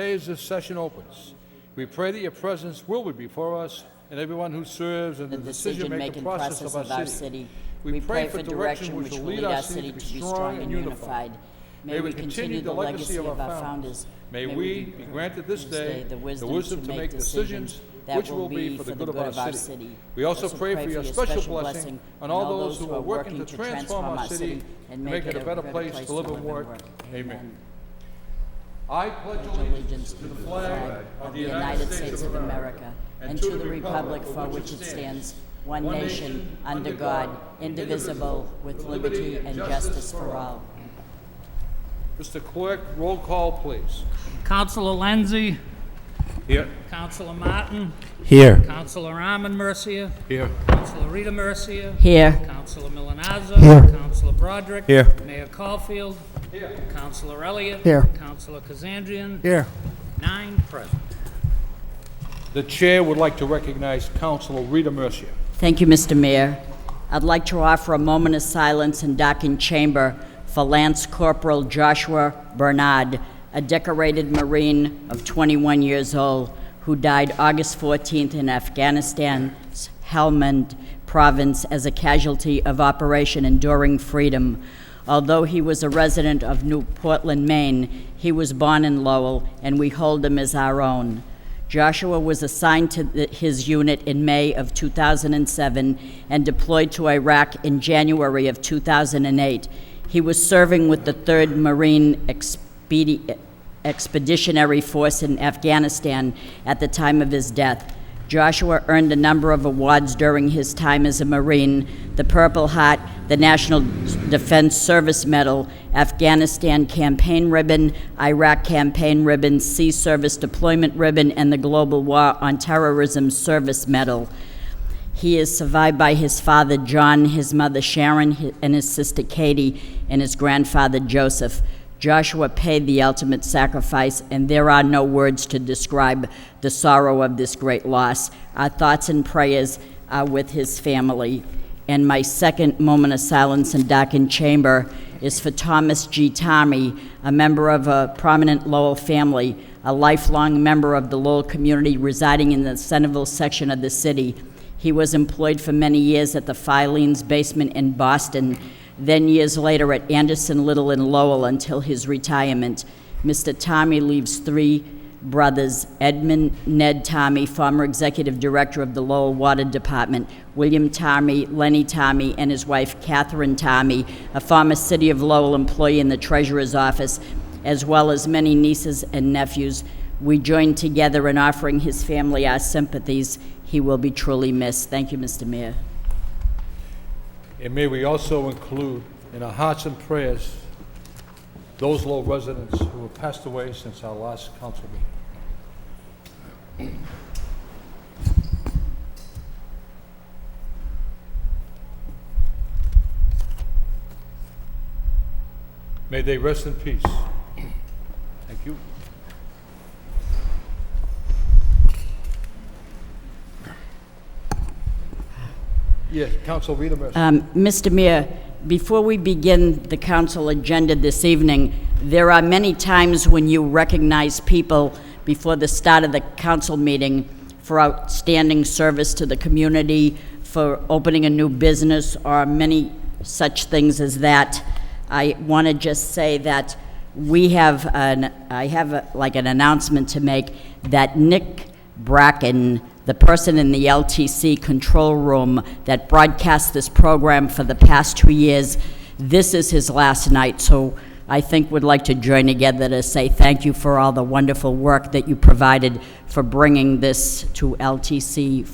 As this session opens, we pray that your presence will be before us and everyone who serves in the decision-making process of our city. We pray for direction which will lead our city to be strong and unified. May we continue the legacy of our founders. May we be granted this day the wisdom to make decisions which will be for the good of our city. We also pray for your special blessing on all those who are working to transform our city and make it a better place to live and work. Amen. I pledge allegiance to the flag of the United States of America and to the republic for which it stands, one nation, under God, indivisible, with liberty and justice for all. Mr. Clerk, roll call, please. Councilor Lenzi. Here. Councilor Martin. Here. Councilor Armand Mercia. Here. Councilor Rita Mercia. Here. Councilor Milanazzo. Here. Councilor Broderick. Here. Mayor Caulfield. Here. Councilor Elliott. Here. Councilor Kazandrian. Here. 9 present. The chair would like to recognize Councilor Rita Mercia. Thank you, Mr. Mayor. I'd like to offer a moment of silence in Docking Chamber for Lance Corporal Joshua Bernard, a decorated Marine of 21 years old who died August 14th in Afghanistan's Helmand province as a casualty of Operation Enduring Freedom. Although he was a resident of New Portland, Maine, he was born in Lowell, and we hold him as our own. Joshua was assigned to his unit in May of 2007 and deployed to Iraq in January of 2008. He was serving with the 3rd Marine Expeditionary Force in Afghanistan at the time of his death. Joshua earned a number of awards during his time as a Marine: the Purple Heart, the National Defense Service Medal, Afghanistan Campaign Ribbon, Iraq Campaign Ribbon, Sea Service Deployment Ribbon, and the Global War on Terrorism Service Medal. He is survived by his father, John, his mother, Sharon, and his sister, Katie, and his grandfather, Joseph. Joshua paid the ultimate sacrifice, and there are no words to describe the sorrow of this great loss. Our thoughts and prayers are with his family. And my second moment of silence in Docking Chamber is for Thomas G. Tommy, a member of a prominent Lowell family, a lifelong member of the Lowell community residing in the Centerville section of the city. He was employed for many years at the Filene's Basement in Boston, then years later at Anderson Little in Lowell until his retirement. Mr. Tommy leaves 3 brothers: Edmund Ned Tommy, former executive director of the Lowell Water Department; William Tommy, Lenny Tommy, and his wife Catherine Tommy, a former City of Lowell employee in the Treasurer's office, as well as many nieces and nephews. We join together in offering his family our sympathies. He will be truly missed. Thank you, Mr. Mayor. And may we also include in our hearts and prayers those Lowell residents who have passed away since our last council meeting. May they rest in peace. Thank you. Yes, Council Rita Mercer. Mr. Mayor, before we begin the council agenda this evening, there are many times when you recognize people before the start of the council meeting for outstanding service to the community, for opening a new business, or many such things as that. I want to just say that I have an announcement to make that Nick Bracken, the person in the LTC control room that broadcast this program for the past 2 years, this is his last night. So I think we'd like to join together to say thank you for all the wonderful work that you provided for bringing this to LTC,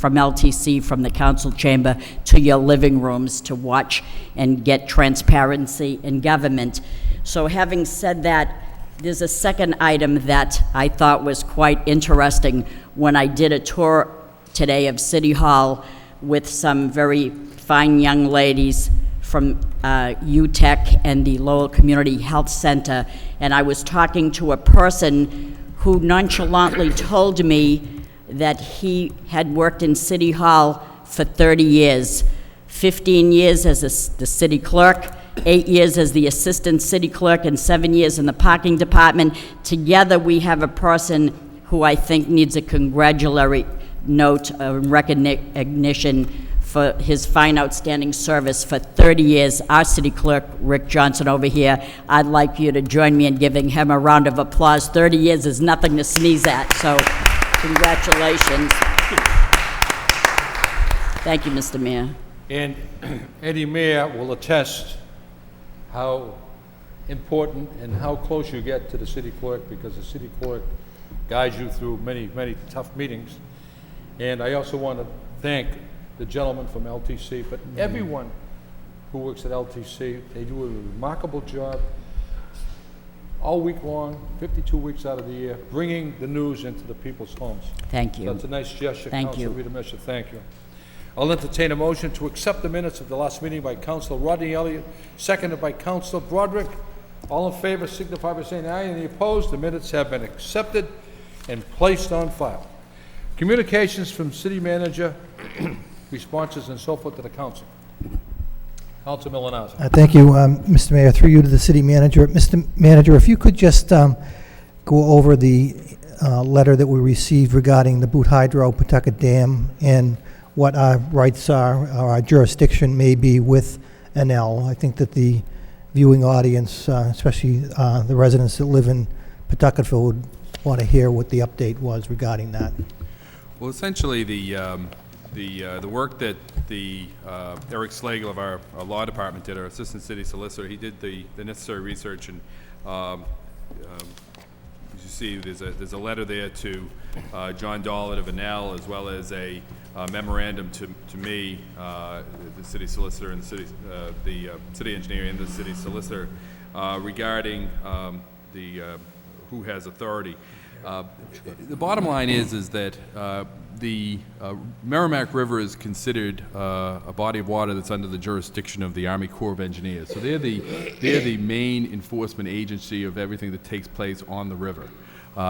from the council chamber to your living rooms to watch and get transparency in government. So having said that, there's a second item that I thought was quite interesting when I did a tour today of City Hall with some very fine young ladies from UTEC and the Lowell Community Health Center, and I was talking to a person who nonchalantly told me that he had worked in City Hall for 30 years, 15 years as the city clerk, 8 years as the assistant city clerk and 7 years in the parking department. Together, we have a person who I think needs a congratulatory note of recognition for his fine, outstanding service for 30 years, our city clerk, Rick Johnson, over here. I'd like you to join me in giving him a round of applause. 30 years is nothing to sneeze at, so congratulations. Thank you, Mr. Mayor. And Eddie Mayor will attest how important and how close you get to the city clerk, because the city clerk guides you through many, many tough meetings. And I also want to thank the gentleman from LTC, but everyone who works at LTC. They do a remarkable job all week long, 52 weeks out of the year, bringing the news into the people's homes. Thank you. That's a nice gesture, Thank you. Councilor Rita Misha. Thank you. I'll entertain a motion to accept the minutes of the last meeting by Councilor Rodney Elliott, seconded by Councilor Broderick. All in favor signify by saying aye. Any opposed? The minutes have been accepted and placed on file. Communications from city manager, responses and so forth to the council. Councilor Milanazzo. Thank you, Mr. Mayor. Through you to the city manager. Mr. Manager, if you could just go over the letter that we received regarding the Boot Hydro Pawtucket Dam and what our rights are, or our jurisdiction may be with NL. I think that the viewing audience, especially the residents that live in Pawtucketville, would want to hear what the update was regarding that. Well, essentially, the work that Eric Slagle of our law department did, our assistant city solicitor, he did the necessary research, and as you see, there's a letter there to John Dollard of Enel, as well as a memorandum to me, the city solicitor and the city engineer and the city solicitor regarding who has authority. The bottom line is that the Merrimack River is considered a body of water that's under the jurisdiction of the Army Corps of Engineers. So they're the main enforcement agency of everything that takes place on the river.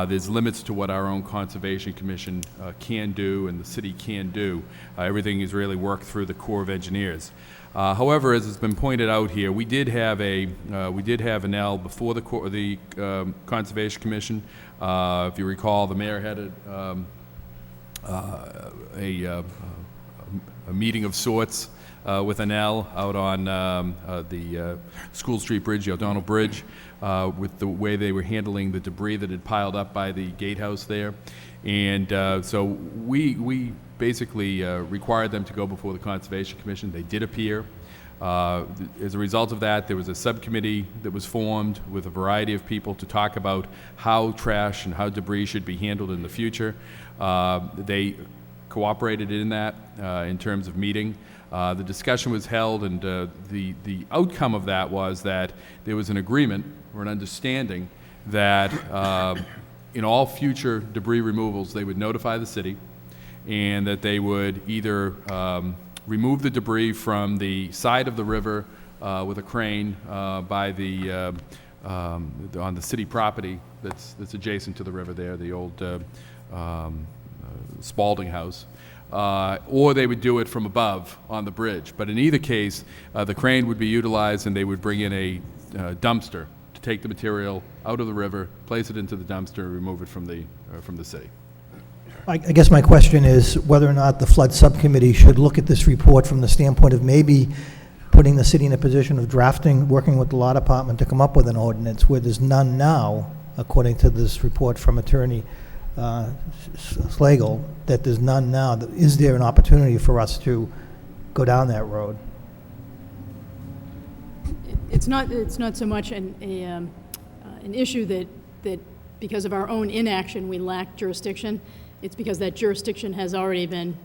There's limits to what our own Conservation Commission can do and the city can do. Everything is really worked through the Corps of Engineers. However, as has been pointed out here, we did have an L before the Conservation Commission. If you recall, the mayor had a meeting of sorts with an L out on the School Street Bridge, the O'Donnell Bridge, with the way they were handling the debris that had piled up by the gatehouse there. And so we basically required them to go before the Conservation Commission. They did appear. As a result of that, there was a subcommittee that was formed with a variety of people to talk about how trash and how debris should be handled in the future. They cooperated in that in terms of meeting. The discussion was held, and the outcome of that was that there was an agreement or an understanding that in all future debris removals, they would notify the city, and that they would either remove the debris from the side of the river with a crane by on the city property that's adjacent to the river there, the old Spalding House, or they would do it from above on the bridge. But in either case, the crane would be utilized, and they would bring in a dumpster to take the material out of the river, place it into the dumpster, and remove it from the city. I guess my question is whether or not the flood subcommittee should look at this report from the standpoint of maybe putting the city in a position of drafting, working with the law department to come up with an ordinance where there's none now, according to this report from Attorney Slagle, that there's none now. Is there an opportunity for us to go down that road? It's not so much an issue that because of our own inaction we lack jurisdiction. It's because that jurisdiction has already been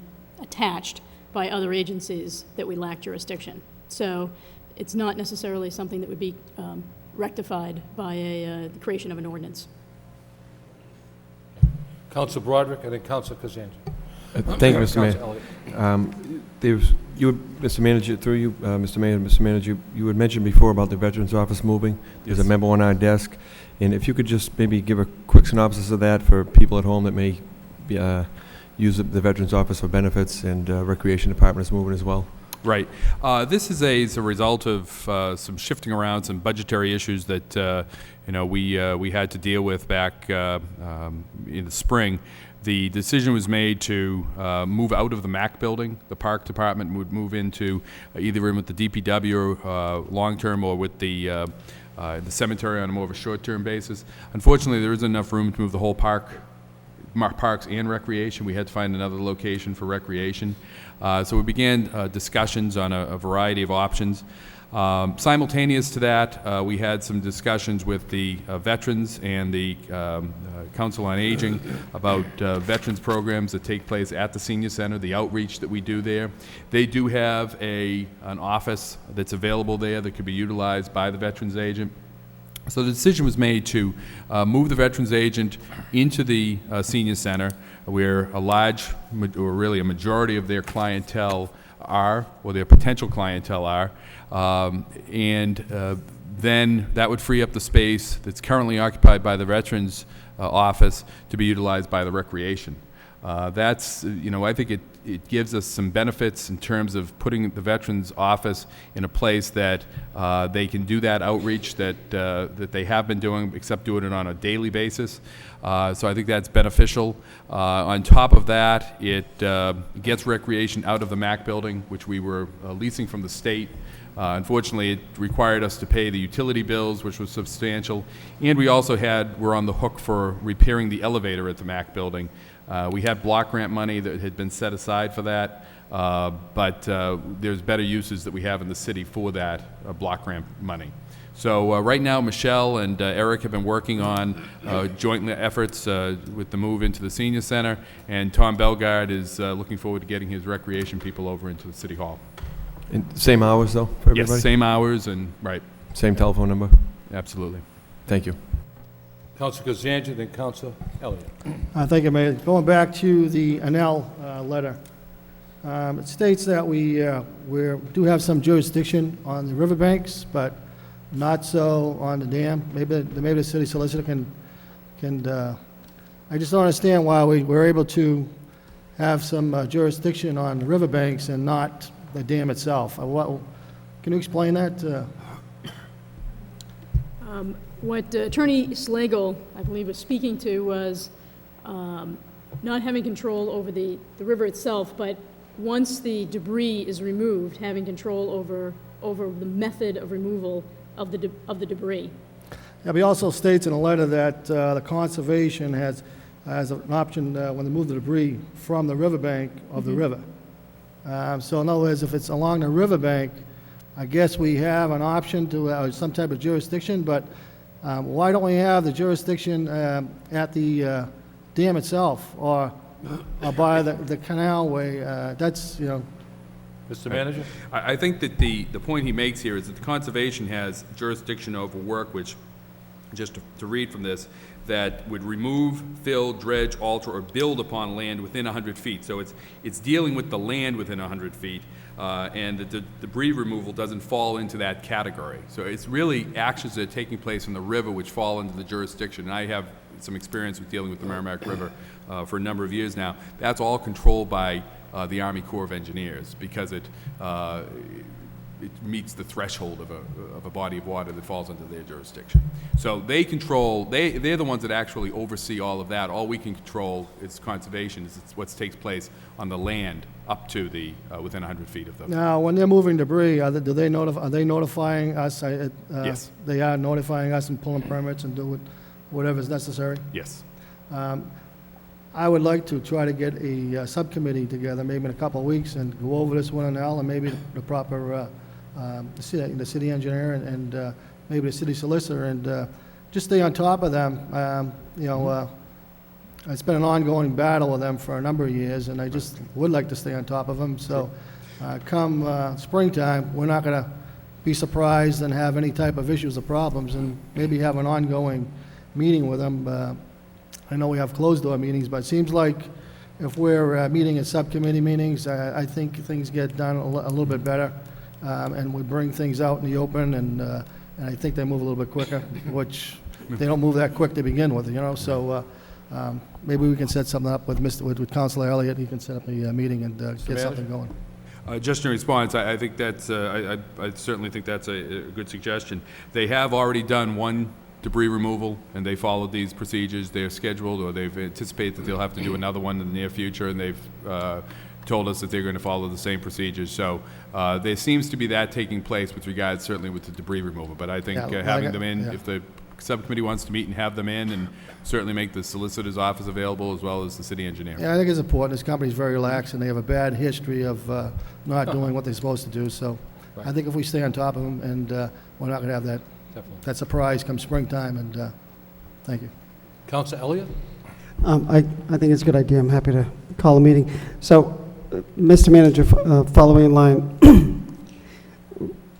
attached by other agencies that we lack jurisdiction. So it's not necessarily something that would be rectified by the creation of an ordinance. Councilor Broderick and then Councilor Kazan. Thank you, Mr. Mayor. Mr. Manager, through you, Mr. Mayor and Mr. Manager, you had mentioned before about the Veterans Office moving. There's a memo on our desk. And if you could just maybe give a quick synopsis of that for people at home that may use the Veterans Office for benefits, and Recreation Department is moving as well. Right. This is a result of some shifting around, some budgetary issues that we had to deal with back in the spring. The decision was made to move out of the MAC building. The park department would move into either in with the DPW long-term or with the cemetery on a more of a short-term basis. Unfortunately, there isn't enough room to move the whole parks and recreation. We had to find another location for recreation. So we began discussions on a variety of options. Simultaneous to that, we had some discussions with the veterans and the Council on Aging about veterans programs that take place at the senior center, the outreach that we do there. They do have an office that's available there that could be utilized by the veterans agent. So the decision was made to move the veterans agent into the senior center, where a large, or really a majority of their clientele are, or their potential clientele are, then that would free up the space that's currently occupied by the veterans office to be utilized by the recreation. That's, I think it gives us some benefits in terms of putting the Veterans Office in a place that they can do that outreach that they have been doing, except doing it on a daily basis. So I think that's beneficial. On top of that, it gets recreation out of the MAC building, which we were leasing from the state. Unfortunately, it required us to pay the utility bills, which was substantial, and we also were on the hook for repairing the elevator at the MAC building. We had block grant money that had been set aside for that, but there's better uses that we have in the city for that block grant money. So right now, Michelle and Eric have been working on joint efforts with the move into the senior center, and Tom Belgard is looking forward to getting his recreation people over into the city hall. And same hours, though, for everybody? Yes, same hours and, right. Same telephone number? Absolutely. Thank you. Council Kazanjian, then Council Elliott. Thank you, Mayor. Going back to the Anel letter, it states that we do have some jurisdiction on the riverbanks, but not so on the dam. Maybe the city solicitor can. I just don't understand why we were able to have some jurisdiction on the riverbanks and not the dam itself. Can you explain that? What Attorney Slagle, I believe, was speaking to was not having control over the river itself, but once the debris is removed, having control over the method of removal of the debris. Yeah, but he also states in a letter that the conservation has an option when they move the debris from the riverbank of the river. So in other words, if it's along the riverbank, I guess we have an option to some type of jurisdiction, but why don't we have the jurisdiction at the dam itself or by the canalway? That's, Mr. Manager? I think that the point he makes here is that the conservation has jurisdiction over work which, just to read from this, that would remove, fill, dredge, alter, or build upon land within 100 feet. So it's dealing with the land within 100 feet, and the debris removal doesn't fall into that category. So it's really actions that are taking place in the river which fall into the jurisdiction. And I have some experience with dealing with the Merrimack River for a number of years now. That's all controlled by the Army Corps of Engineers, because it meets the threshold of a body of water that falls under their jurisdiction. So they control, they're the ones that actually oversee all of that. All we can control is conservation, is what takes place on the land up to the, within 100 feet of them. now, when they're moving debris, are they notifying us? Yes. They are notifying us and pulling permits and doing whatever's necessary? Yes. I would like to try to get a subcommittee together, maybe in a couple of weeks, and go over this one and all, and maybe the proper, the city engineer and maybe the city solicitor, and just stay on top of them. It's been an ongoing battle with them for a number of years, and I just would like to stay on top of them. So come springtime, we're not going to be surprised and have any type of issues or problems, and maybe have an ongoing meeting with them. I know we have closed-door meetings, but it seems like if we're meeting in subcommittee meetings, I think things get done a little bit better, and we bring things out in the open, and I think they move a little bit quicker, which they don't move that quick to begin with, So maybe we can set something up with Councilor Elliott. He can set up a meeting and get something going. Just in response, I think that's, I certainly think that's a good suggestion. They have already done one debris removal, and they followed these procedures. They're scheduled, or they've anticipated that they'll have to do another one in the near future, and they've told us that they're going to follow the same procedures. So there seems to be that taking place with regards, certainly with the debris removal. But I think Yeah, having them in, yeah. if the subcommittee wants to meet and have them in, and certainly make the solicitor's office available as well as the city engineer. Yeah, I think it's important. This company's very lax, and they have a bad history of not doing what they're supposed to do. So I think if we stay on top of them, and we're not going to have that surprise come springtime, and thank you. Councilor Elliott? I think it's a good idea. I'm happy to call a meeting. So, Mr. Manager, following in line,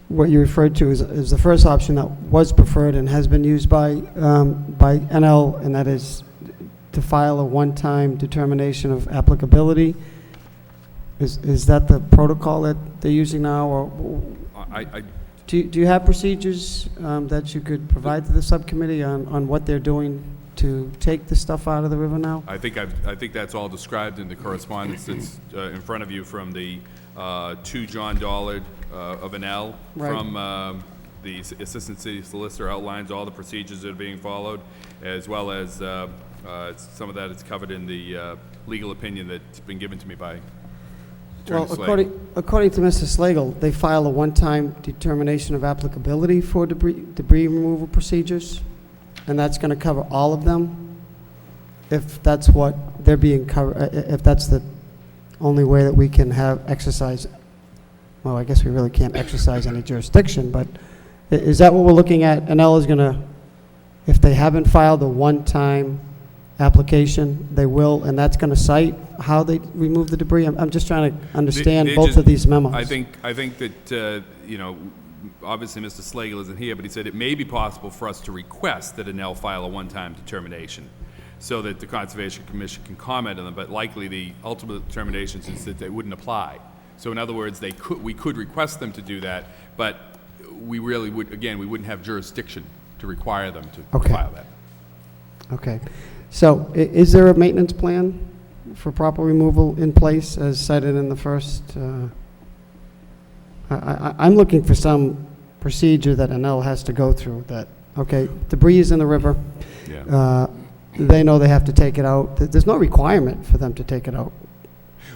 what you referred to is the first option that was preferred and has been used by NL, and that is to file a one-time determination of applicability. Is that the protocol that they're using now, or do you have procedures that you could provide to the subcommittee on what they're doing to take the stuff out of the river now? I think that's all described in the correspondence that's in front of you from the to John Dollard of an L. Right. From the Assistant City Solicitor outlines all the procedures that are being followed, as well as some of that is covered in the legal opinion that's been given to me by Attorney Well, Slagle. according to Mr. Slagle, they file a one-time determination of applicability for debris removal procedures, and that's going to cover all of them, if that's what they're being covered, if that's the only way that we can have exercise. Well, I guess we really can't exercise any jurisdiction, but is that what we're looking at? NL is going to, if they haven't filed a one-time application, they will, and that's going to cite how they remove the debris? I'm just trying to understand both of these memos. I think that, you know, obviously Mr. Slagle isn't here, but he said it may be possible for us to request that an L file a one-time determination so that the Conservation Commission can comment on them, but likely the ultimate determination is that they wouldn't apply. So in other words, we could request them to do that, but we really would, again, we wouldn't have jurisdiction to require them to file that. Okay. So is there a maintenance plan for proper removal in place as cited in the first? I'm looking for some procedure that NL has to go through that, okay, debris is in the river. Yeah. They know they have to take it out. There's no requirement for them to take it out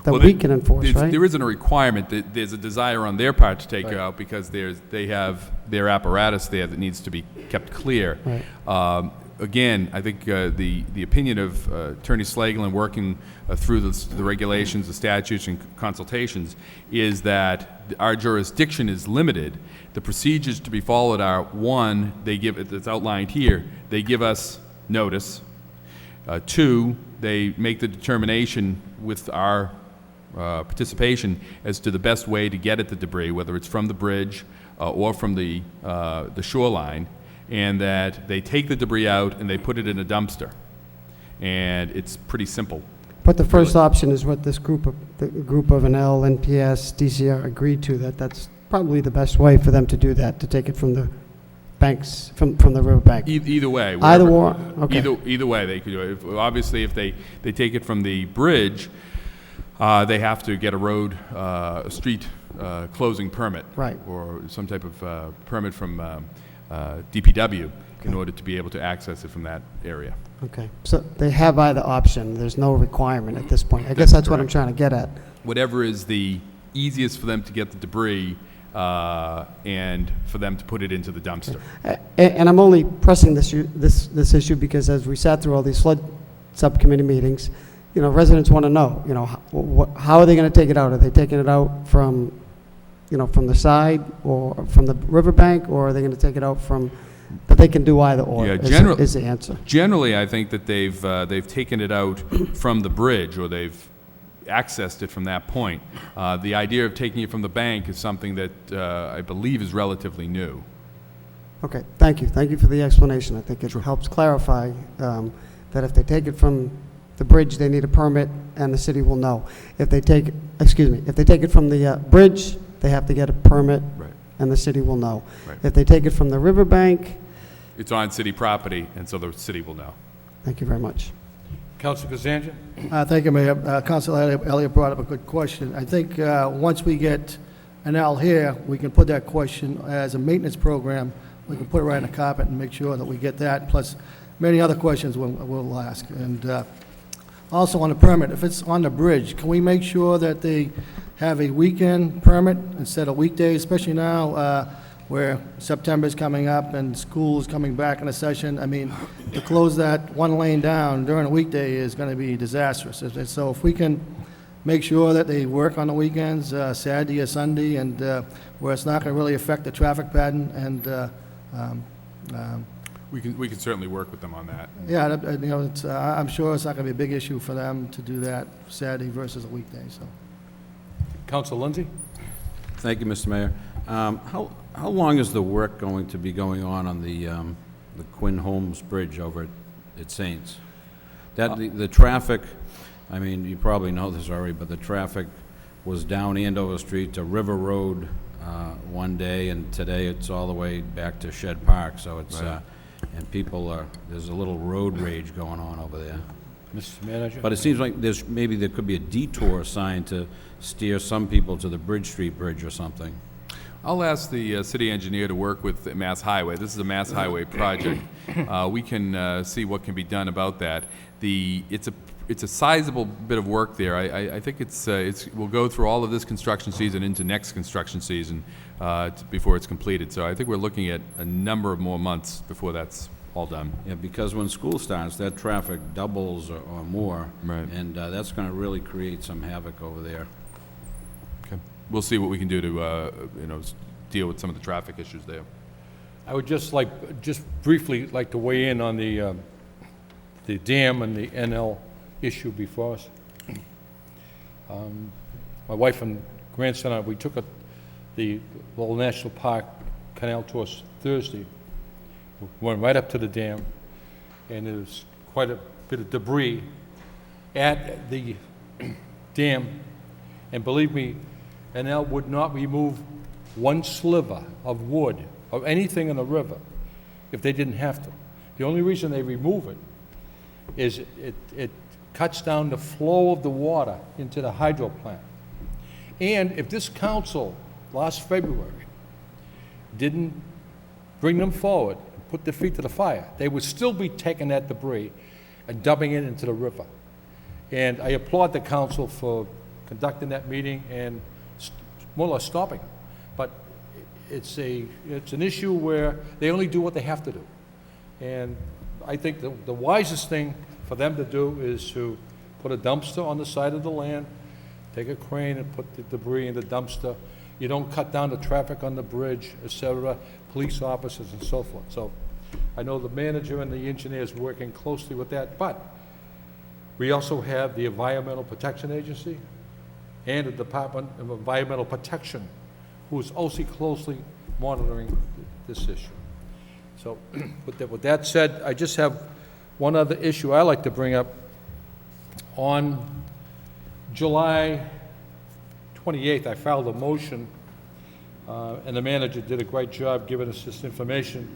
that we can enforce, right? There isn't a requirement. There's a desire on their part to take it out because they have their apparatus there that needs to be kept clear. Right. Again, I think the opinion of Attorney Slagle working through the regulations, the statutes, and consultations is that our jurisdiction is limited. The procedures to be followed are, one, it's outlined here, they give us notice. Two, they make the determination with our participation as to the best way to get at the debris, whether it's from the bridge or from the shoreline, and that they take the debris out and they put it in a dumpster. And it's pretty simple. But the first option is what this group of NL, NPS, DCR agreed to, that's probably the best way for them to do that, to take it from the banks, from the riverbank. Either way. Either wherever- or? Okay. Either way they could do it. Obviously, if they take it from the bridge, they have to get a road, a street closing permit. Right. Or some type of permit from DPW in order to be able to access it from that area. Okay, so they have either option, there's no requirement at this point. I guess that's what I'm trying to get at. Whatever is the easiest for them to get the debris and for them to put it into the dumpster. And I'm only pressing this issue because as we sat through all these flood subcommittee meetings, you know, residents want to know, you know, how are they going to take it out? Are they taking it out from, you know, from the side or from the riverbank, or are they going to take it out from, but they can do either or, is the answer. Generally, I think that they've taken it out from the bridge, or they've accessed it from that point. The idea of taking it from the bank is something that I believe is relatively new. Okay, thank you. Thank you for the explanation. I think it helps clarify that if they take it from the bridge, they need a permit, and the city will know. If they take, if they take it from the bridge, they have to get a permit, Right. and the city will know. Right. If they take it from the riverbank, It's on city property, and so the city will know. thank you very much. Council Kazanjian? Thank you, Mayor. Council Elliott brought up a good question. I think once we get an L here, we can put that question as a maintenance program. We can put it right on the carpet and make sure that we get that, plus many other questions we'll ask. And also on the permit, if it's on the bridge, can we make sure that they have a weekend permit instead of weekdays, especially now where September's coming up and school's coming back in a session? I mean, to close that one lane down during a weekday is going to be disastrous. So if we can make sure that they work on the weekends, Saturday or Sunday, and where it's not going to really affect the traffic pattern, and We can certainly work with them on that. yeah, you know, I'm sure it's not going to be a big issue for them to do that Saturday versus a weekday. So, Council Lindsay? Thank you, Mr. Mayor. How long is the work going to be going on the Quinn Holmes Bridge over at Saints? The traffic, I mean, you probably know this already, but the traffic was down Andover Street to River Road one day, and today it's all the way back to Shed Park. So it's Right. and people are, there's a little road rage going on over there. Mr. Manager? But it seems like maybe there could be a detour sign to steer some people to the Bridge Street Bridge or something. I'll ask the city engineer to work with Mass Highway. This is a Mass Highway project. We can see what can be done about that. It's a sizable bit of work there. I think we'll go through all of this construction season into next construction season before it's completed. So I think we're looking at a number of more months before that's all done. Yeah, because when school starts, that traffic doubles or more. Right. And that's going to really create some havoc over there. Okay. We'll see what we can do to deal with some of the traffic issues there. I would just briefly like to weigh in on the dam and the NL issue before us. My wife and grandson and I, we took the Lowell National Park canal tour Thursday. We went right up to the dam, and there's quite a bit of debris at the dam. And believe me, NL would not remove one sliver of wood or anything in the river if they didn't have to. The only reason they remove it is it cuts down the flow of the water into the hydro plant. And if this council last February didn't bring them forward and put their feet to the fire, they would still be taking that debris and dumping it into the river. And I applaud the council for conducting that meeting and more or less stopping it. But it's an issue where they only do what they have to do. And I think the wisest thing for them to do is to put a dumpster on the side of the land, take a crane and put the debris in the dumpster. You don't cut down the traffic on the bridge, et cetera, police officers and so forth. So I know the manager and the engineer is working closely with that, but we also have the Environmental Protection Agency and the Department of Environmental Protection, who is also closely monitoring this issue. So with that said, I just have one other issue I like to bring up. On July 28th, I filed a motion, and the manager did a great job giving us this information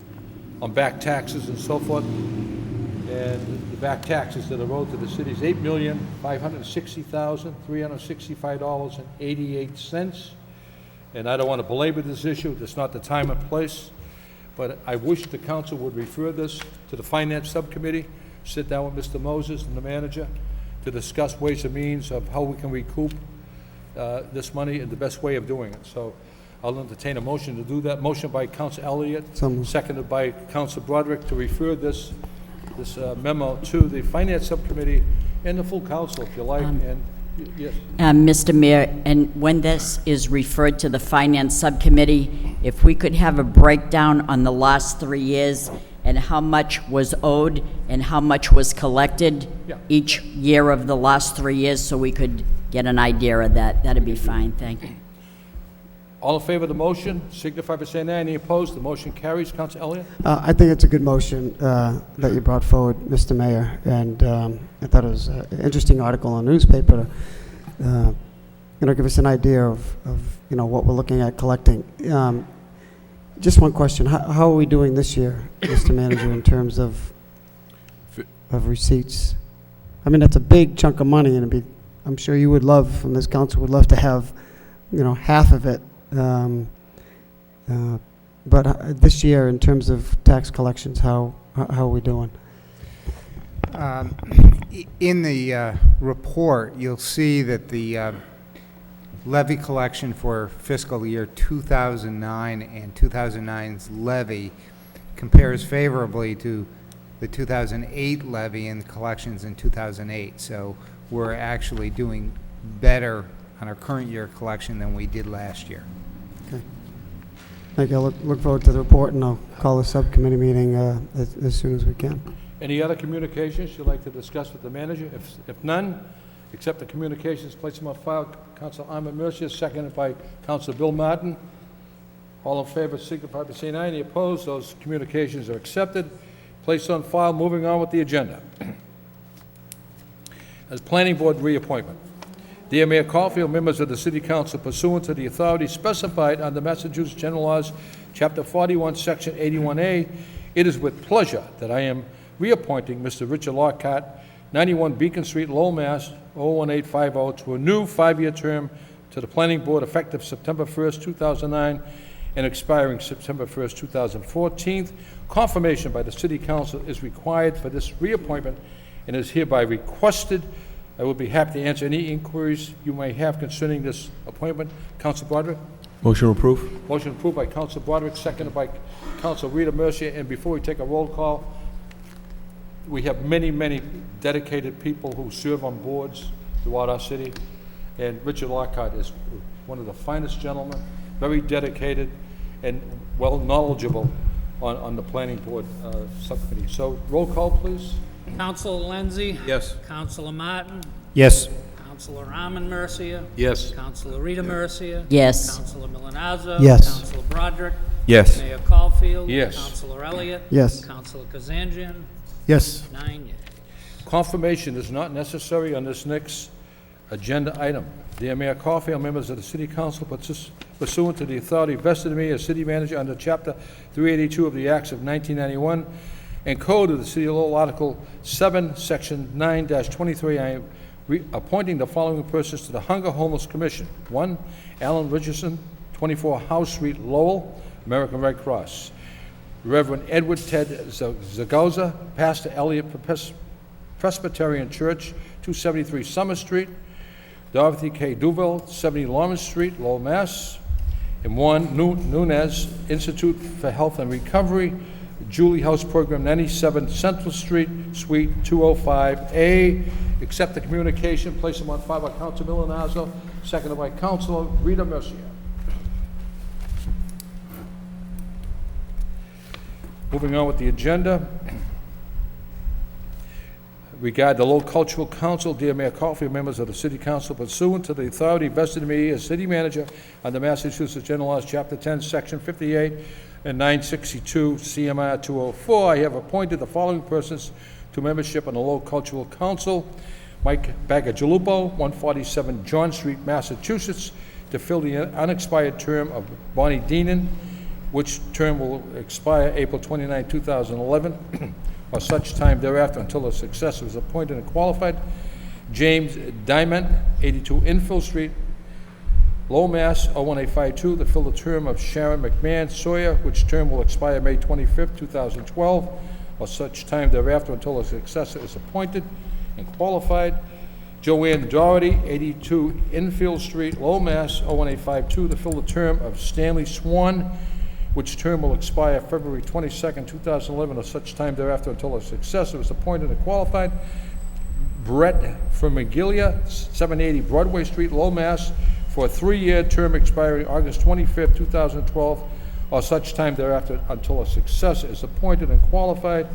on back taxes and so forth. And the back taxes that are owed to the city is $8,560,365.88. And I don't want to belabor this issue. It's not the time and place. But I wish the council would refer this to the Finance Subcommittee, sit down with Mr. Moses and the manager to discuss ways and means of how we can recoup this money and the best way of doing it. So I'll entertain a motion to do that. Motion by Council Elliott, seconded by Council Broderick, to refer this memo to the Finance Subcommittee and the full council, if you like. And yes. Mr. Mayor, and when this is referred to the Finance Subcommittee, if we could have a breakdown on the last 3 years and how much was owed and how much was collected each year of the last 3 years, so we could get an idea of that, that'd be fine. Thank you. All in favor of the motion, signify by saying aye. Any opposed? The motion carries. Council Elliott? I think it's a good motion that you brought forward, Mr. Mayor, and I thought it was an interesting article in the newspaper to give us an idea of what we're looking at collecting. Just one question: how are we doing this year, Mr. Manager, in terms of receipts? I mean, that's a big chunk of money, and I'm sure you would love, and this council would love to have, half of it. But this year, in terms of tax collections, how are we doing? In the report, you'll see that the levy collection for fiscal year 2009 and 2009's levy compares favorably to the 2008 levy and collections in 2008. So we're actually doing better on our current year collection than we did last year. Okay. Thank you. I'll look forward to the report, and I'll call a subcommittee meeting as soon as we can. Any other communications you'd like to discuss with the manager? If none, accept the communications, place them on file. Council Ahmed Mercia, seconded by Council Bill Martin. All in favor signify by saying aye. Any opposed? Those communications are accepted. Placed on file. Moving on with the agenda. As Planning Board reappointment. Dear Mayor Caulfield, members of the City Council, pursuant to the authority specified under Massachusetts General Laws, Chapter 41, Section 81A, it is with pleasure that I am reappointing Mr. Richard Lockhart, 91 Beacon Street, Lowell, Mass. 01850, to a new 5-year term to the Planning Board effective September 1st, 2009, and expiring September 1st, 2014. Confirmation by the City Council is required for this reappointment and is hereby requested. I will be happy to answer any inquiries you may have concerning this appointment. Council Broderick? Motion approved. Motion approved by Council Broderick, seconded by Council Rita Mercia. And before we take a roll call, we have many, many dedicated people who serve on boards throughout our city. And Richard Lockhart is one of the finest gentlemen, very dedicated and well knowledgeable on the Planning Board subcommittee. So roll call, please. Councilor Lenzi? Yes. Councilor Martin? Yes. Councilor Armin Mercia? Yes. Councilor Rita Mercia? Yes. Councilor Milonazo? Yes. Councilor Broderick? Yes. Mayor Caulfield? Yes. Councilor Elliott? Yes. Councilor Kazanjian? Yes. 9 yes. Confirmation is not necessary on this next agenda item. Dear Mayor Caulfield, members of the City Council, pursuant to the authority vested in me as City Manager under Chapter 382 of the Acts of 1991 and Code of the City of Lowell, Article 7, Section 9-23, I am appointing the following persons to the Hunger Homeless Commission. 1, Alan Richardson, 24 House Street, Lowell, American Red Cross. Reverend Edward Ted Zagauza, Pastor Elliott Presbyterian Church, 273 Summer Street. Dorothy K. Duval, 70 Lawrence Street, Lowell, Mass. And 1, Nunez Institute for Health and Recovery, Julie House Program, 97 Central Street, Suite 205A. Accept the communication, place them on file by Council Milonazo, seconded by Councilor Rita Mercia. Moving on with the agenda. Regard the Lowell Cultural Council, dear Mayor Caulfield, members of the City Council, pursuant to the authority vested in me as City Manager under Massachusetts General Laws, Chapter 10, Section 58 and 962 CMR 204, I have appointed the following persons to membership on the Lowell Cultural Council. Mike Bagajalupo, 147 John Street, Massachusetts, to fill the unexpired term of Bonnie Deenan, which term will expire April 29, 2011, or such time thereafter until a successor is appointed and qualified. James Diamond, 82 Infield Street, Lowell, Mass. 01852, to fill the term of Sharon McMahon Sawyer, which term will expire May 25, 2012, or such time thereafter until a successor is appointed and qualified. Joanne Doherty, 82 Infield Street, Lowell, Mass. 01852, to fill the term of Stanley Swan, which term will expire February 22nd, 2011, or such time thereafter until a successor is appointed and qualified. Brett Fermiglia, 780 Broadway Street, Lowell, Mass., for a 3-year term expiring August 25th, 2012, or such time thereafter until a successor is appointed and qualified.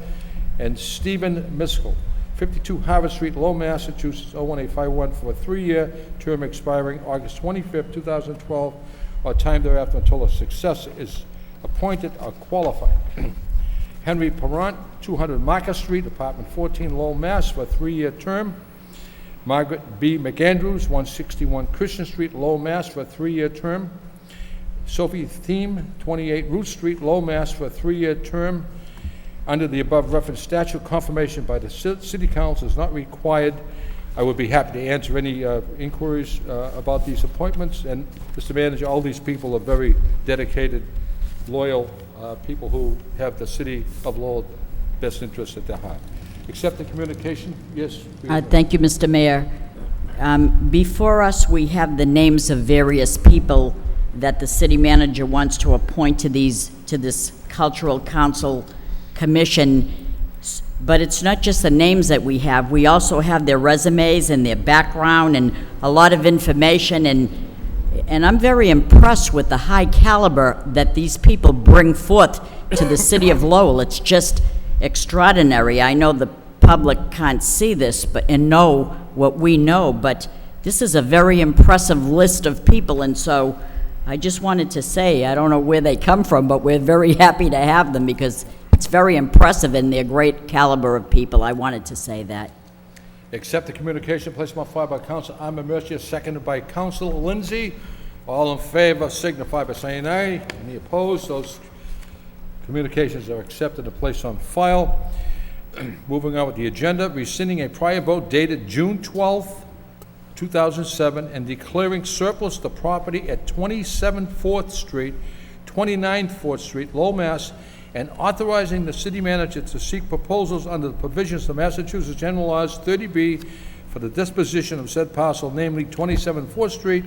And Stephen Miskell, 52 Harvard Street, Lowell, Massachusetts, 01851, for a 3-year term expiring August 25th, 2012, or time thereafter until a successor is appointed or qualified. Henry Perrant, 200 Market Street, Apartment 14, Lowell, Mass., for a 3-year term. Margaret B. McAndrews, 161 Christian Street, Lowell, Mass., for a 3-year term. Sophie Thiem, 28 Root Street, Lowell, Mass., for a 3-year term. Under the above referenced statute, confirmation by the city council is not required. I would be happy to answer any inquiries about these appointments. And, Mr. Manager, all these people are very dedicated, loyal people who have the city of Lowell best interests at their heart. Accept the communication? Yes? Thank you, Mr. Mayor. Before us, we have the names of various people that the city manager wants to appoint to this Cultural Council Commission. But it's not just the names that we have. We also have their resumes and their background and a lot of information. And I'm very impressed with the high caliber that these people bring forth to the city of Lowell. It's just extraordinary. I know the public can't see this and know what we know, but this is a very impressive list of people. And so I just wanted to say, I don't know where they come from, but we're very happy to have them because it's very impressive and they're great caliber of people. I wanted to say that. Accept the communication placed on file by Council Mercia, seconded by Council Lindsay. All in favor signify by saying aye. Any opposed? Those communications are accepted and placed on file. Moving on with the agenda, rescinding a prior vote dated June 12th, 2007, and declaring surplus the property at 27 4th Street, 29 4th Street, Lowell, Mass., and authorizing the city manager to seek proposals under the provisions of Massachusetts General Laws 30B for the disposition of said parcel, namely 27 4th Street,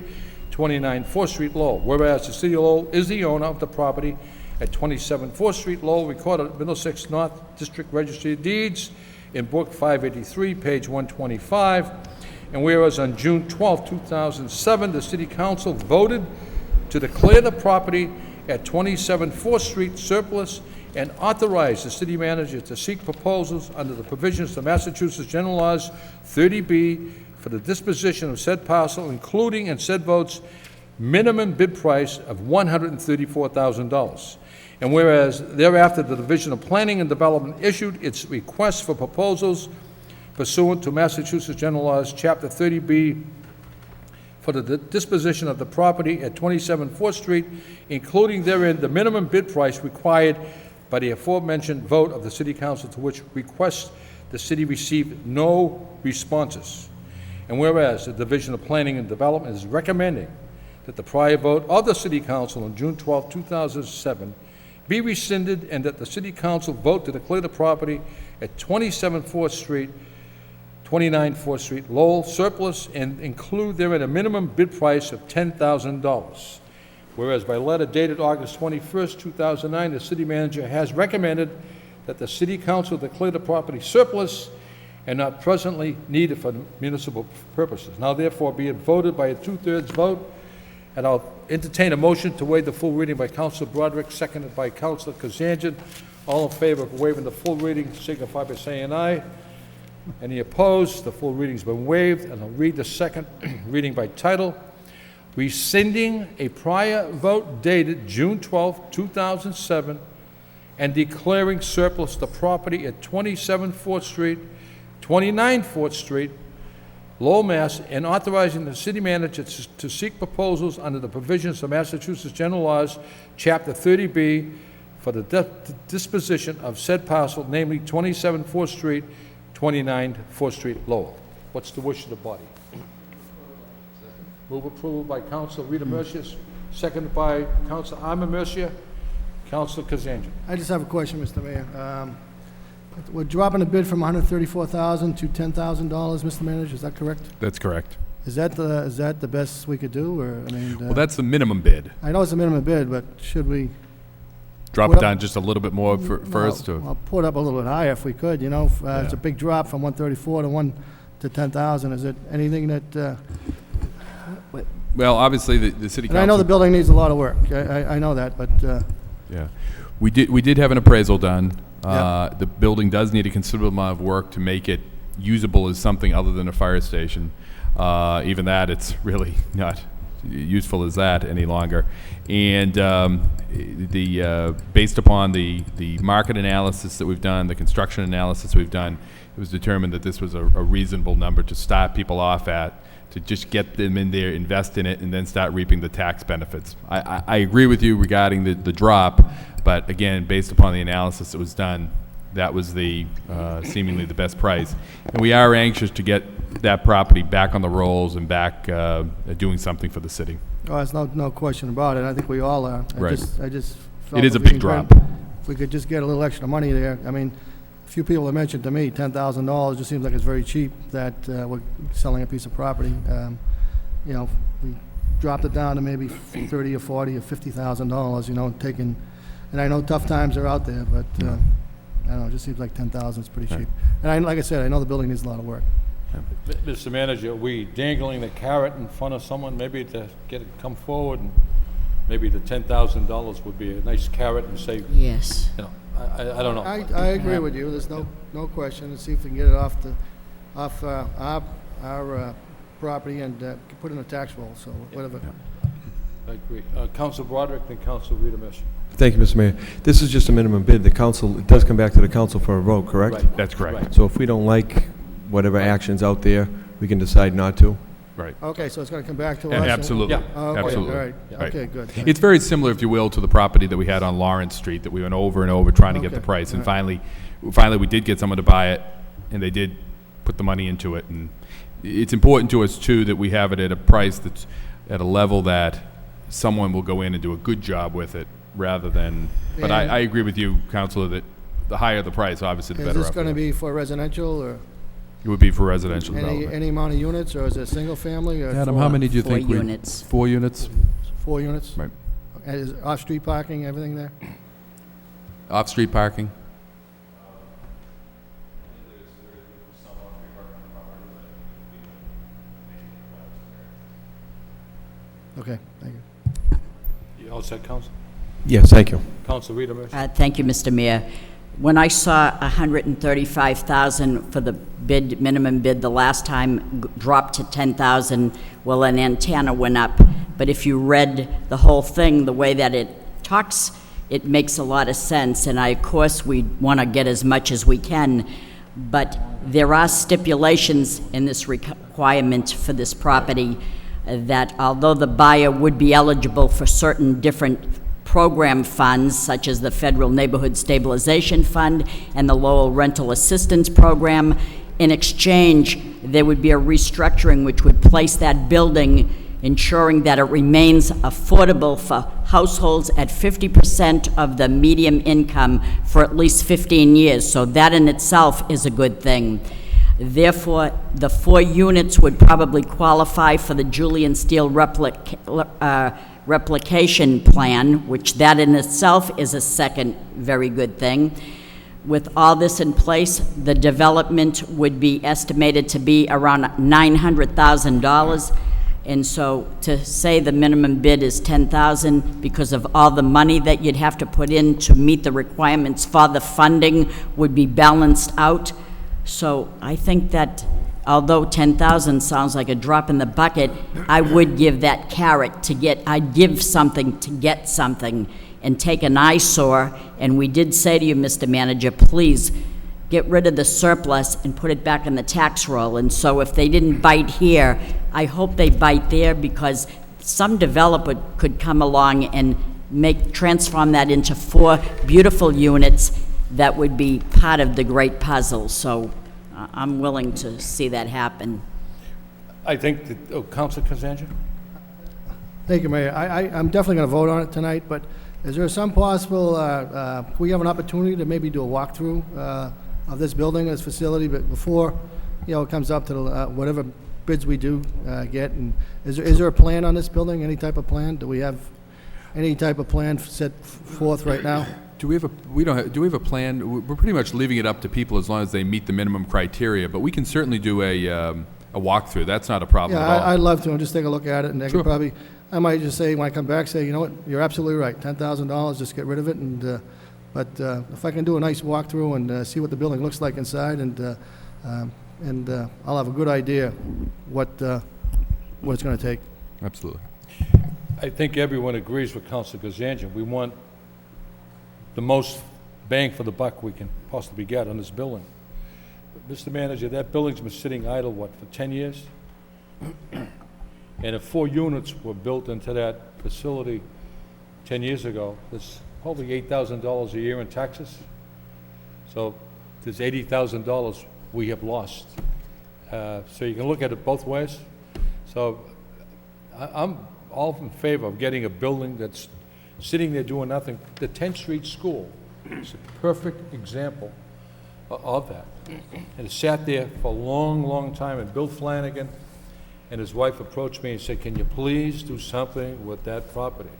29 4th Street, Lowell. Whereas the city of Lowell is the owner of the property at 27 4th Street, Lowell, recorded at Middlesex North District Registry of Deeds in Book 583, page 125. And whereas on June 12, 2007, the City Council voted to declare the property at 27 4th Street surplus and authorize the city manager to seek proposals under the provisions of Massachusetts General Laws 30B for the disposition of said parcel, including in said votes minimum bid price of $134,000. And whereas thereafter the Division of Planning and Development issued its request for proposals pursuant to Massachusetts General Laws Chapter 30B for the disposition of the property at 27 4th Street, including therein the minimum bid price required by the aforementioned vote of the City Council, to which request the city received no responses. And whereas the Division of Planning and Development is recommending that the prior vote of the City Council on June 12, 2007 be rescinded, and that the City Council vote to declare the property at 27 4th Street, 29 4th Street, Lowell, surplus, and include therein a minimum bid price of $10,000. Whereas by letter dated August 21st, 2009, the city manager has recommended that the City Council declare the property surplus and not presently needed for municipal purposes. Now therefore be it voted by a 2/3 vote, and I'll entertain a motion to waive the full reading by Councilor Broderick, seconded by Councilor Kazanjian. All in favor of waiving the full reading signify by saying aye. Any opposed? The full reading's been waived, and I'll read the second reading by title. Rescinding a prior vote dated June 12, 2007, and declaring surplus the property at 27 4th Street, 29 4th Street, Lowell, Mass., and authorizing the city manager to seek proposals under the provisions of Massachusetts General Laws, Chapter 30B, for the disposition of said parcel, namely 27 4th Street, 29 4th Street, Lowell. What's the wish of the body? Move approval by Councilor Rita Mercia, seconded by Councilor Armin Mercia. Councilor Kazanjian. I just have a question, Mr. Mayor. We're dropping the bid from $134,000 to $10,000, Mr. Manager, is that correct? That's correct. Is that the best we could do, or, I mean? Well, that's the minimum bid. I know it's a minimum bid, but should we? Drop it down just a little bit more first? I'll put it up a little bit higher if we could, you know. It's a big drop from 134 to 10,000. Is it anything that? Well, obviously, the city council... And I know the building needs a lot of work. I know that, but... Yeah. We did have an appraisal done. Yeah. The building does need a considerable amount of work to make it usable as something other than a fire station. Even that, it's really not useful as that any longer. And based upon the market analysis that we've done, the construction analysis we've done, it was determined that this was a reasonable number to start people off at, to just get them in there, invest in it, and then start reaping the tax benefits. I agree with you regarding the drop, but again, based upon the analysis that was done, that was the seemingly the best price. And we are anxious to get that property back on the rolls and back doing something for the city. Oh, there's no question about it. I think we all are. Right. I just felt It is a if we big can drop. If we could just get a little extra money there. I mean, a few people have mentioned to me, $10,000 just seems like it's very cheap that we're selling a piece of property. You know, we dropped it down to maybe 30 or 40 or $50,000, you know, taking, and I know tough times are out there, but I don't know, it just seems like 10,000 is pretty cheap. And like I said, I know the building needs a lot of work. Mr. Manager, are we dangling the carrot in front of someone, maybe to get it come forward, and maybe the $10,000 would be a nice carrot and say, Yes. you know, I don't know. I agree with you, there's no question, and see if we can get it off our property and put in a tax roll, so whatever. I agree. Council Broderick, then Council Rita Mish. Thank you, Mr. Mayor. This is just a minimum bid. The council, it does come back to the council for a vote, correct? Right. That's correct. Right. So if we don't like whatever action's out there, we can decide not to? Right. Okay, so it's gonna come back to us? and- Absolutely. Yeah. Oh, okay, Absolutely. all right, Right. okay, good. It's very similar, if you will, to the property that we had on Lawrence Street that we went over and over trying to get the Okay, price. And all right. finally, we did get someone to buy it, and they did put the money into it. And it's important to us, too, that we have it at a price that's at a level that someone will go in and do a good job with it, rather than, but And- I agree with you, Counselor, that the higher the price, obviously, the Is better this off we gonna are. be for residential, or It would be for residential development. any amount of units, or is it single family, or Adam, how many do you 4 think units. 4 units? 4 units? Right. And is off-street parking, everything there? Off-street parking? Okay, thank you. You all set, Council? Yes, thank you. Council Rita Mish. Thank you, Mr. Mayor. When I saw 135,000 for the bid, minimum bid, the last time dropped to 10,000, well, an antenna went up. But if you read the whole thing, the way that it talks, it makes a lot of sense. And of course, we want to get as much as we can, but there are stipulations in this requirement for this property that although the buyer would be eligible for certain different program funds, such as the Federal Neighborhood Stabilization Fund and the Lowell Rental Assistance Program, in exchange, there would be a restructuring which would place that building, ensuring that it remains affordable for households at 50% of the median income for at least 15 years. So that in itself is a good thing. Therefore, the 4 units would probably qualify for the Julian Steel replication plan, which that in itself is a second very good thing. With all this in place, the development would be estimated to be around $900,000. And so to say the minimum bid is $10,000 because of all the money that you'd have to put in to meet the requirements for the funding would be balanced out. So I think that although 10,000 sounds like a drop in the bucket, I would give that carrot to get, I'd give something to get something and take an eyesore. And we did say to you, Mr. Manager, please get rid of the surplus and put it back in the tax roll. And so if they didn't bite here, I hope they bite there, because some developer could come along and transform that into 4 beautiful units that would be part of the great puzzle. So I'm willing to see that happen. I think that, Council Kazanjian? Thank you, Mayor. I'm definitely going to vote on it tonight, but is there some possible, can we have an opportunity to maybe do a walkthrough of this building, this facility, but before, you know, it comes up to whatever bids we do get? And is there a plan on this building, any type of plan? Do we have any type of plan set forth right now? Do we have a plan? We're pretty much leaving it up to people as long as they meet the minimum criteria, but we can certainly do a walkthrough. That's not a problem Yeah, at all. I'd love to, just take a look at it, and I Sure. could probably, I might just say, when I come back, say, you know what, you're absolutely right, $10,000, just get rid of it, and, but if I can do a nice walkthrough and see what the building looks like inside, and I'll have a good idea what it's gonna take. Absolutely. I think everyone agrees with Council Kazanjian. We want the most bang for the buck we can possibly get on this building. But Mr. Manager, that building's been sitting idle, what, for 10 years? And if 4 units were built into that facility 10 years ago, that's probably $8,000 a year in taxes. So there's $80,000 we have lost. So you can look at it both ways. So I'm all in favor of getting a building that's sitting there doing nothing. The 10th Street School is a perfect example of that. And it sat there for a long, long time, and Bill Flanagan and his wife approached me and said, can you please do something with that property?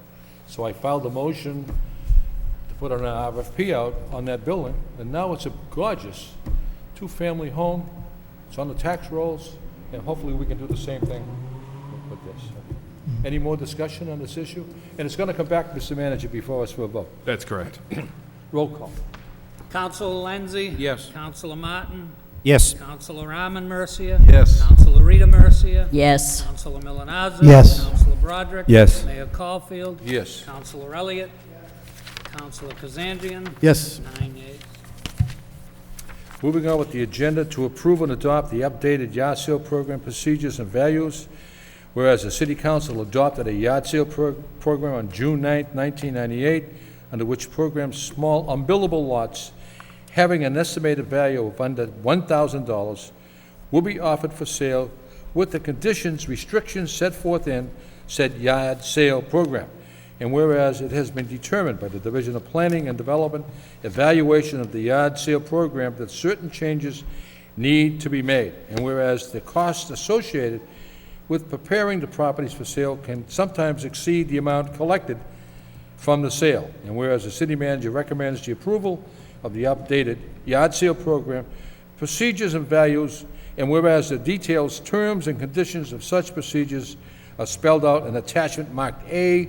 So I filed a motion to put an RFP out on that building, and now it's a gorgeous two-family home. It's on the tax rolls, and hopefully we can do the same thing with this. Any more discussion on this issue? And it's going to come back, Mr. Manager, before us for a vote. That's correct. Roll call. Counselor Lenzi? Yes. Counselor Martin? Yes. Counselor Arman Mercia? Yes. Counselor Rita Mercia? Yes. Counselor Milonazo? Yes. Counselor Broderick? Yes. Mayor Caulfield? Yes. Counselor Elliott? Counselor Kazanjian? Yes. 9 yeas. Moving on with the agenda, to approve and adopt the updated yard sale program procedures and values. Whereas the City Council adopted a yard sale program on June 9, 1998, under which program small unbillable lots having an estimated value of under $1,000 will be offered for sale with the conditions, restrictions set forth in said yard sale program. And whereas it has been determined by the Division of Planning and Development evaluation of the yard sale program that certain changes need to be made. And whereas the costs associated with preparing the properties for sale can sometimes exceed the amount collected from the sale. And whereas the city manager recommends the approval of the updated yard sale program, procedures and values, and whereas the details, terms, and conditions of such procedures are spelled out in attachment marked A,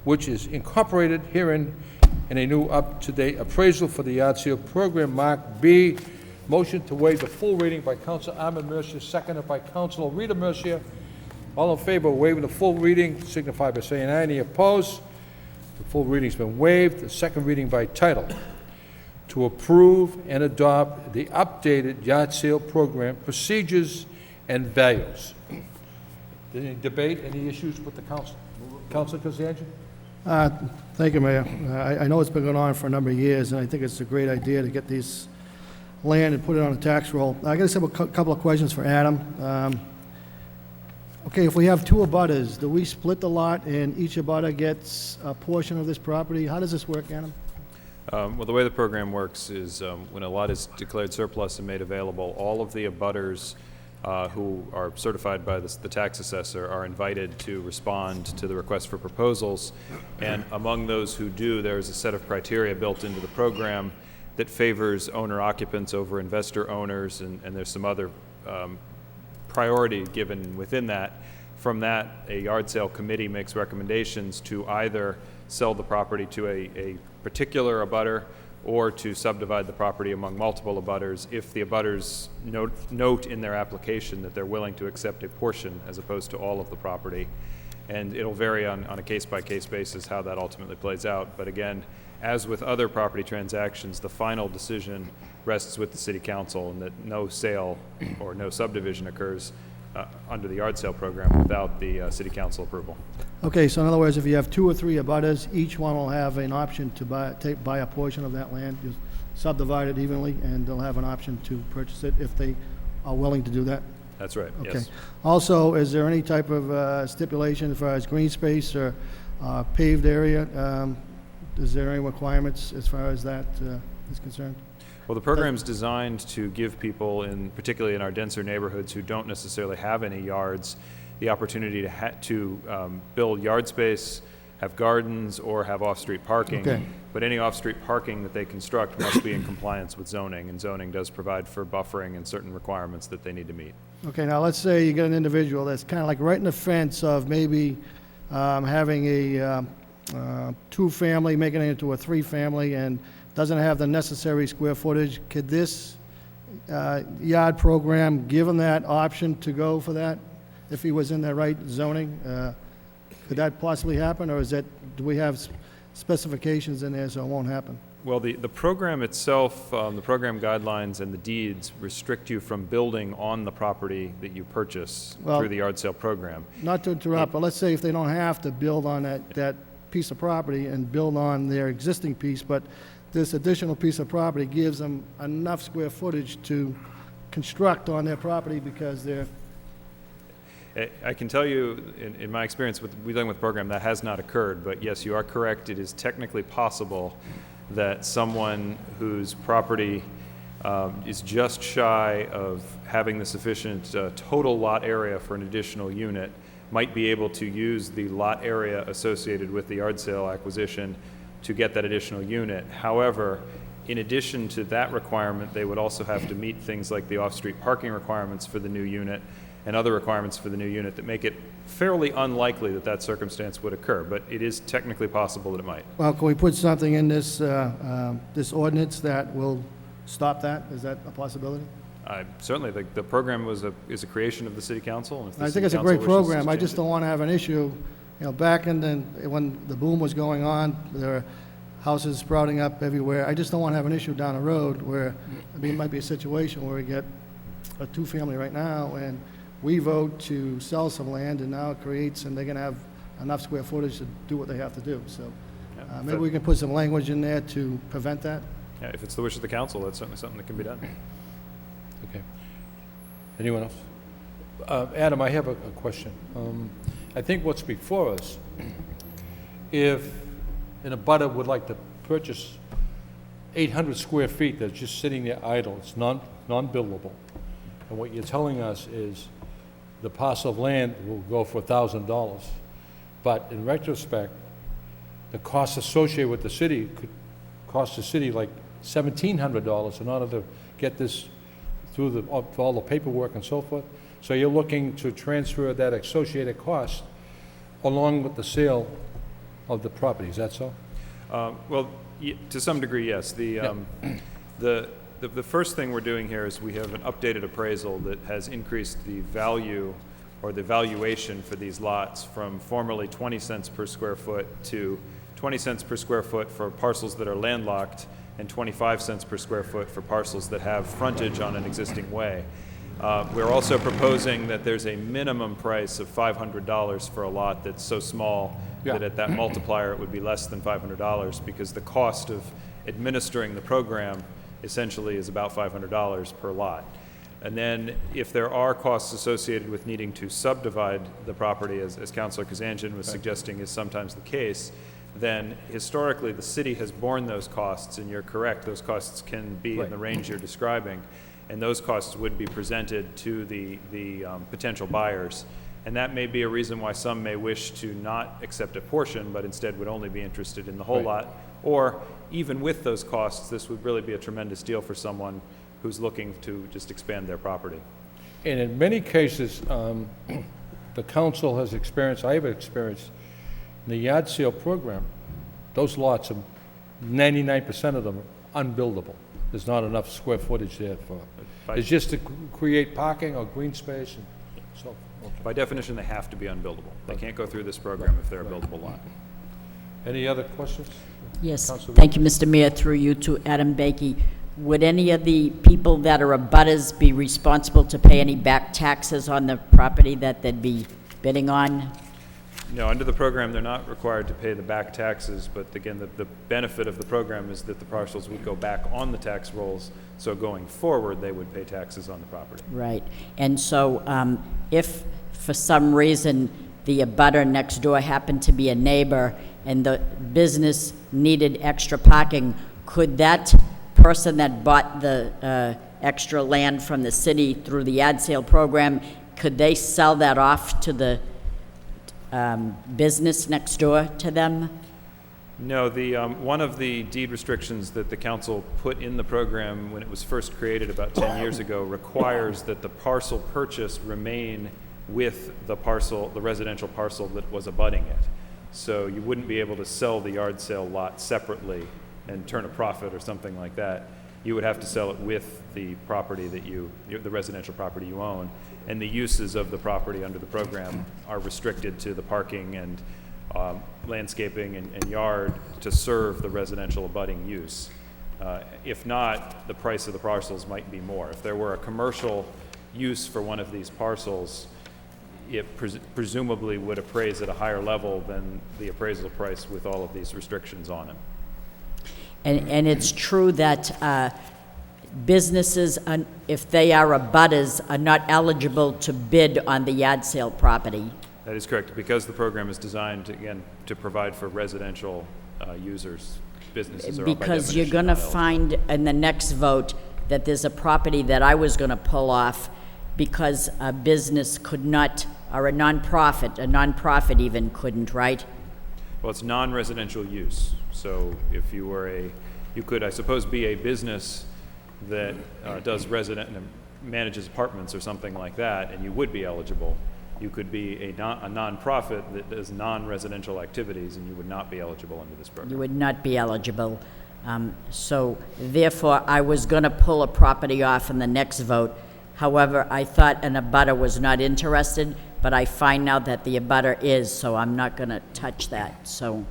which is incorporated herein in a new up-to-date appraisal for the yard sale program marked B. Motion to waive the full reading by Councilor Arman Mercia, seconded by Councilor Rita Mercia. All in favor of waiving the full reading signify by saying aye. Any opposed? The full reading's been waived. The second reading by title. To approve and adopt the updated yard sale program procedures and values. Any debate, any issues with the council? Councilor Kazanjian? Thank you, Mayor. I know it's been going on for a number of years, and I think it's a great idea to get these land and put it on a tax roll. I guess I have a couple of questions for Adam. Okay, if we have two abutters, do we split the lot and each abutter gets a portion of this property? How does this work, Adam? Well, the way the program works is when a lot is declared surplus and made available, all of the abutters who are certified by the tax assessor are invited to respond to the request for proposals. And among those who do, there's a set of criteria built into the program that favors owner-occupants over investor owners, and there's some other priority given within that. From that, a yard sale committee makes recommendations to either sell the property to a particular abutter or to subdivide the property among multiple abutters if the abutters note in their application that they're willing to accept a portion as opposed to all of the property. And it'll vary on a case-by-case basis how that ultimately plays out. But again, as with other property transactions, the final decision rests with the city council, and that no sale or no subdivision occurs under the yard sale program without the city council approval. Okay, so in other words, if you have two or three abutters, each one will have an option to buy a portion of that land, just subdivide it evenly, and they'll have an option to purchase it if they are willing to do that? That's right, Okay. yes. Also, is there any type of stipulation as far as green space or paved area? Is there any requirements as far as that is concerned? Well, the program's designed to give people, particularly in our denser neighborhoods who don't necessarily have any yards, the opportunity to build yard space, have gardens, or have off-street parking. Okay. But any off-street parking that they construct must be in compliance with zoning, and zoning does provide for buffering and certain requirements that they need to meet. Okay, now let's say you get an individual that's kind of like right in the fence of maybe having a two-family, making it into a three-family, and doesn't have the necessary square footage. Could this yard program give him that option to go for that if he was in the right zoning? Could that possibly happen, or do we have specifications in there so it won't happen? Well, the program itself, the program guidelines and the deeds restrict you from building on the property that you purchase through the yard sale program. Not to interrupt, but let's say if they don't have to build on that piece of property and build on their existing piece, but this additional piece of property gives them enough square footage to construct on their property because they're, I can tell you, in my experience with dealing with the program, that has not occurred, but yes, you are correct. It is technically possible that someone whose property is just shy of having the sufficient total lot area for an additional unit might be able to use the lot area associated with the yard sale acquisition to get that additional unit. However, in addition to that requirement, they would also have to meet things like the off-street parking requirements for the new unit and other requirements for the new unit that make it fairly unlikely that that circumstance would occur, but it is technically possible that it might. well, can we put something in this, this ordinance that will stop that? Is that a possibility? Certainly, the program is a creation of the city council. And if the I city think it's a council great wishes to program. I change just it- don't want to have an issue, you know, back in the, when the boom was going on, there were houses sprouting up everywhere. I just don't want to have an issue down the road where, I mean, it might be a situation where we get a two-family right now, and we vote to sell some land, and now it creates, and they're going to have enough square footage to do what they have to do. So Yeah, maybe we can put some language in there to prevent that. Yeah, if it's the wish of the council, that's certainly something that can be done. Okay. Anyone else? Adam, I have a question. I think what's before us, if an abutter would like to purchase 800 square feet that's just sitting there idle, it's non-buildable, and what you're telling us is the parcel of land will go for $1,000, but in retrospect, the costs associated with the city could cost the city like $1,700 in order to get this through all the paperwork and so forth. So you're looking to transfer that associated cost along with the sale of the property, is that so? Well, to some degree, yes. The first thing we're doing here is we have an updated appraisal that has increased the value or the valuation for these lots from formerly 20 cents per square foot to 20 cents per square foot for parcels that are landlocked and 25 cents per square foot for parcels that have frontage on an existing way. We're also proposing that there's a minimum price of $500 for a lot that's so small that at that multiplier it would be less than $500 because the cost of administering the program essentially is about $500 per lot. And then if there are costs associated with needing to subdivide the property, as Councilor Kazanjian was suggesting is sometimes the case, then historically the city has borne those costs, and you're correct, those costs can be in the range you're describing, and those costs would be presented to the potential buyers. And that may be a reason why some may wish to not accept a portion, but instead would only be interested in the whole lot. Or even with those costs, this would really be a tremendous deal for someone who's looking to just expand their property. And in many cases, the council has experienced, I have experienced, in the yard sale program, those lots, 99% of them are unbuildable. There's not enough square footage there for, it's just to create parking or green space and so. By definition, they have to be unbuildable. They can't go through this program if they're a buildable lot. Any other questions? Yes, Councilor thank you, Mr. Mayor, through you to Adam Bakey. Would any of the people that are abutters be responsible to pay any back taxes on the property that they'd be bidding on? No, under the program, they're not required to pay the back taxes, but again, the benefit of the program is that the parcels would go back on the tax rolls, so going forward, they would pay taxes on the property. Right. And so if for some reason the abutter next door happened to be a neighbor and the business needed extra parking, could that person that bought the extra land from the city through the yard sale program, could they sell that off to the business next door to them? No, one of the deed restrictions that the council put in the program when it was first created about 10 years ago requires that the parcel purchased remain with the parcel, the residential parcel that was abutting it. So you wouldn't be able to sell the yard sale lot separately and turn a profit or something like that. You would have to sell it with the property that the residential property you own. And the uses of the property under the program are restricted to the parking and landscaping and yard to serve the residential abutting use. If not, the price of the parcels might be more. If there were a commercial use for one of these parcels, it presumably would appraise at a higher level than the appraisal price with all of these restrictions on it. And it's true that businesses, if they are abutters, are not eligible to bid on the yard sale property. That is correct, because the program is designed, again, to provide for residential users. Businesses are by Because you're definition going to not eligible. find in the next vote that there's a property that I was going to pull off because a business could not, or a nonprofit even couldn't, right? Well, it's non-residential use. So if you were you could, I suppose, be a business that does manages apartments or something like that, and you would be eligible. You could be a nonprofit that does non-residential activities, and you would not be eligible under this program. You would not be eligible. So therefore, I was going to pull a property off in the next vote. However, I thought an abutter was not interested, but I find now that the abutter is, so I'm not going to touch that. So,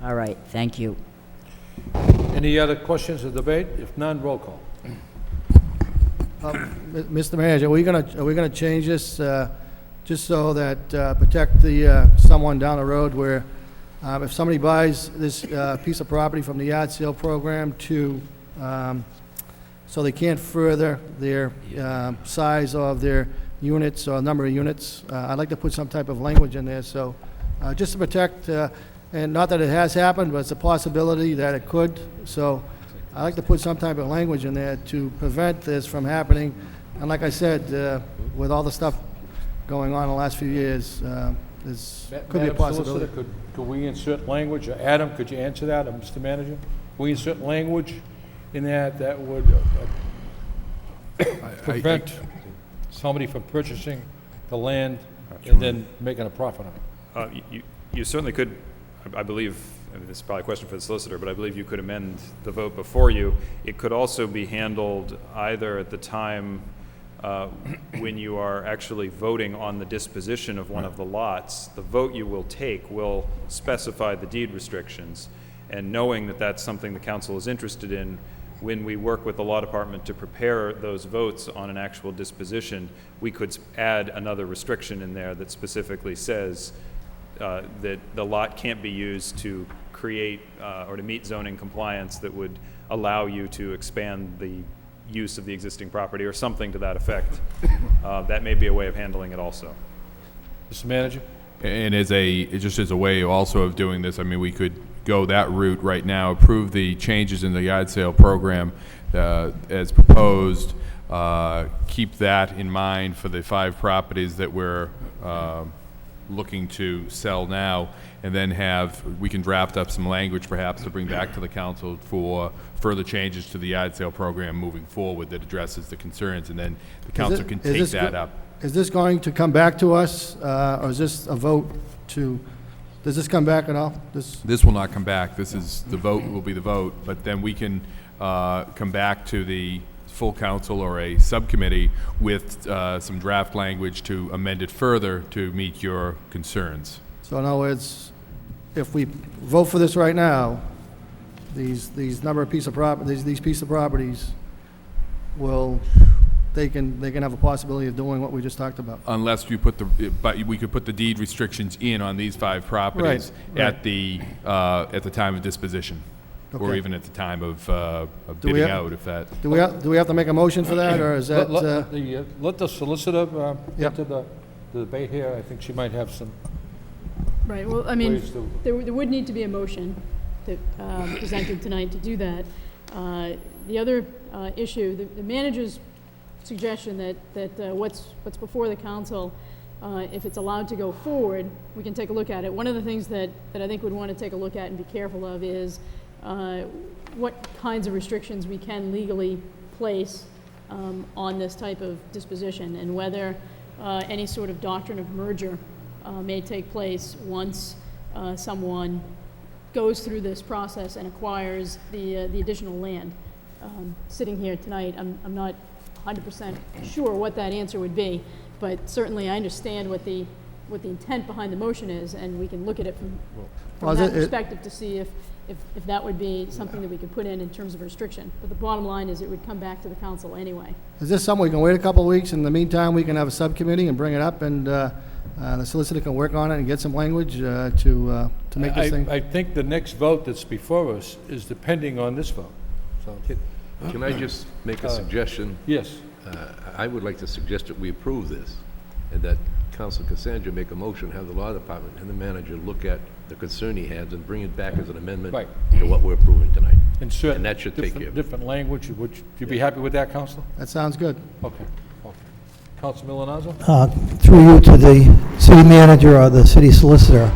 all right, thank you. Any other questions or debate? If none, roll call. Mr. Manager, are we gonna change this, just so that, protect the, someone down the road where, if somebody buys this, piece of property from the yard sale program so they can't further their, size of their units or number of units, I'd like to put some type of language in there, so, just to protect, and not that it has happened, but it's a possibility that it could, so I'd like to put some type of language in there to prevent this from happening. And like I said, with all the stuff going on in the last few years, there's could be a Madam possibility. Solicitor, could we insert language, or Adam, could you answer that, or Mr. Manager? We insert language in that would prevent somebody from purchasing the land and then making a profit on it. You certainly could, I believe, and this is probably a question for the solicitor, but I believe you could amend the vote before you. It could also be handled either at the time when you are actually voting on the disposition of one of the lots. The vote you will take will specify the deed restrictions, and knowing that that's something the council is interested in, when we work with the law department to prepare those votes on an actual disposition, we could add another restriction in there that specifically says that the lot can't be used to create or to meet zoning compliance that would allow you to expand the use of the existing property or something to that effect. That may be a way of handling it also. Mr. Manager? And just as a way also of doing this, I mean, we could go that route right now, approve the changes in the yard sale program as proposed, keep that in mind for the 5 properties that we're looking to sell now, and then we can draft up some language perhaps to bring back to the council for further changes to the yard sale program moving forward that addresses the concerns, and then the council can take that up. Is this going to come back to us, or is this a vote to, does this come back at all? This will not come back. This is, the vote will be the vote, but then we can come back to the full council or a subcommittee with some draft language to amend it further to meet your concerns. So in other words, if we vote for this right now, these number of piece of these piece of properties will, they can have a possibility of doing what we just talked about. Unless you put but we could put the deed restrictions in on these 5 properties Right. at the time of disposition, or Okay. even at the time of Do we bidding have- out, if that. Do we have to make a motion for that, or is that? Let the solicitor Yep. into the debate here. I think she might have some Right, well, I mean, ways to... there would need to be a motion that presented tonight to do that. The other issue, the manager's suggestion that what's before the council, if it's allowed to go forward, we can take a look at it. One of the things that I think we'd want to take a look at and be careful of is what kinds of restrictions we can legally place on this type of disposition, and whether any sort of doctrine of merger may take place once someone goes through this process and acquires the additional land. Sitting here tonight, I'm not 100% sure what that answer would be, but certainly I understand what the intent behind the motion is, and we can look at it from that perspective to see if that would be something that we could put in terms of restriction. But the bottom line is it would come back to the council anyway. Is this something we can wait a couple of weeks? In the meantime, we can have a subcommittee and bring it up and the solicitor can work on it and get some language to make this thing. I think the next vote that's before us is depending on this vote. So, Can I just make a suggestion? yes. I would like to suggest that we approve this, and that Council Cassandra make a motion, have the law department and the manager look at the concern he has and bring it back as an amendment Right. to what we're approving tonight. Insert And that should take care of it. different language. Would you be happy with that, Counselor? That sounds good. Okay. Counselor Milonazo? Through you to the city manager or the city solicitor.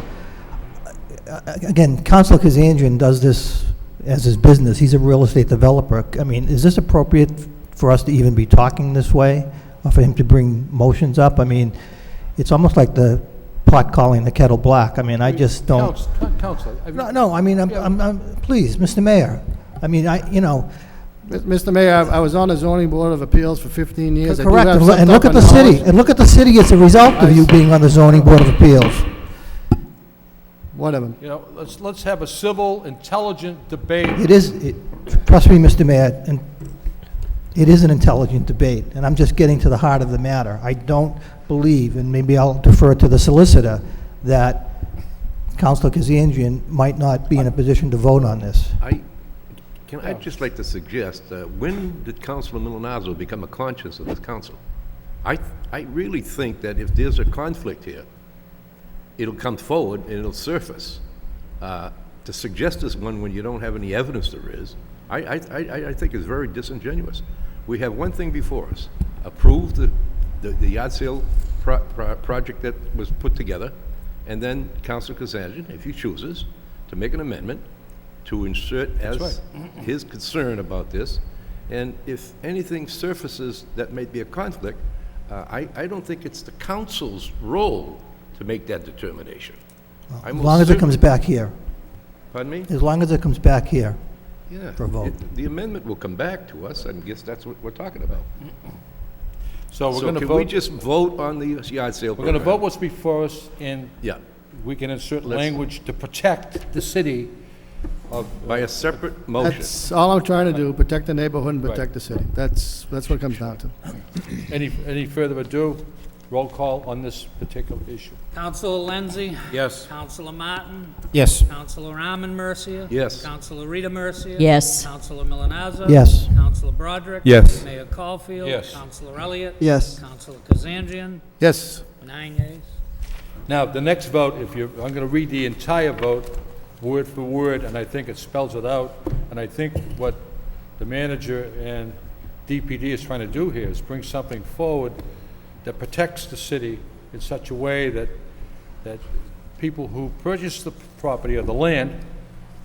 Again, Councilor Kazandrian does this as his business. He's a real estate developer. I mean, is this appropriate for us to even be talking this way, or for him to bring motions up? I mean, it's almost like the pot calling the kettle black. I mean, I just don't. Counselor. No, I mean, please, Mr. Mayor. I mean, Mr. Mayor, I was on the zoning board of appeals for 15 years. I do correct, have and some look at the knowledge. city, and look at the city as a result of you being on the zoning board of appeals. Whatever. You know, let's have a civil, intelligent debate. Trust me, Mr. Mayor, and it is an intelligent debate, and I'm just getting to the heart of the matter. I don't believe, and maybe I'll defer to the solicitor, that Councilor Kazandrian might not be in a position to vote on this. I'd just like to suggest, when did Councilor Milonazo become a conscience of this council? I really think that if there's a conflict here, it'll come forward and it'll surface. To suggest this one when you don't have any evidence there is, I think is very disingenuous. We have one thing before us: approve the yard sale project that was put together, and then Councilor Kazandrian, if he chooses, to make an amendment to insert as his concern about this. And if anything surfaces that may be a conflict, I don't think it's the council's role to make that determination. As long as it comes back here. Pardon me? As long as it comes back here Yeah. for a vote. The amendment will come back to us, I guess that's what we're talking about. So we're So going to can we vote. just vote on the yard sale We're going to program? vote what's before us, and Yeah, we can insert Let's- language to protect the city of. by a separate motion. That's all I'm trying to do, protect the neighborhood and Right. protect the city. That's what it comes down to. Any further ado? Roll call on this particular issue. Councilor Lenzi? Yes. Councilor Martin? Yes. Councilor Arman Mercia? Yes. Councilor Rita Mercia? Yes. Councilor Milonazo? Yes. Councilor Broderick? Yes. Mayor Caulfield? Yes. Councilor Elliott? Yes. Councilor Kazandrian? Yes. 9 yeas. Now, the next vote, I'm going to read the entire vote, word for word, and I think it spells it out. And I think what the manager and DPD is trying to do here is bring something forward that protects the city in such a way that people who purchase the property or the land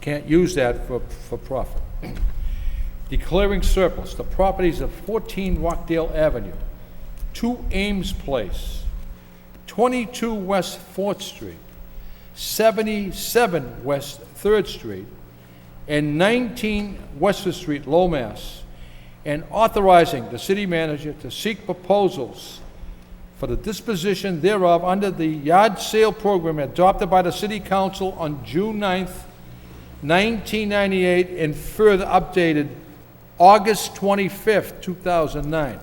can't use that for profit. Declaring surplus, the properties of 14 Rockdale Avenue, 2 Ames Place, 22 West 4th Street, 77 West 3rd Street, and 19 Westford Street, Lowell, Mass., and authorizing the city manager to seek proposals for the disposition thereof under the yard sale program adopted by the city council on June 9th, 1998, and further updated August 25th, 2009.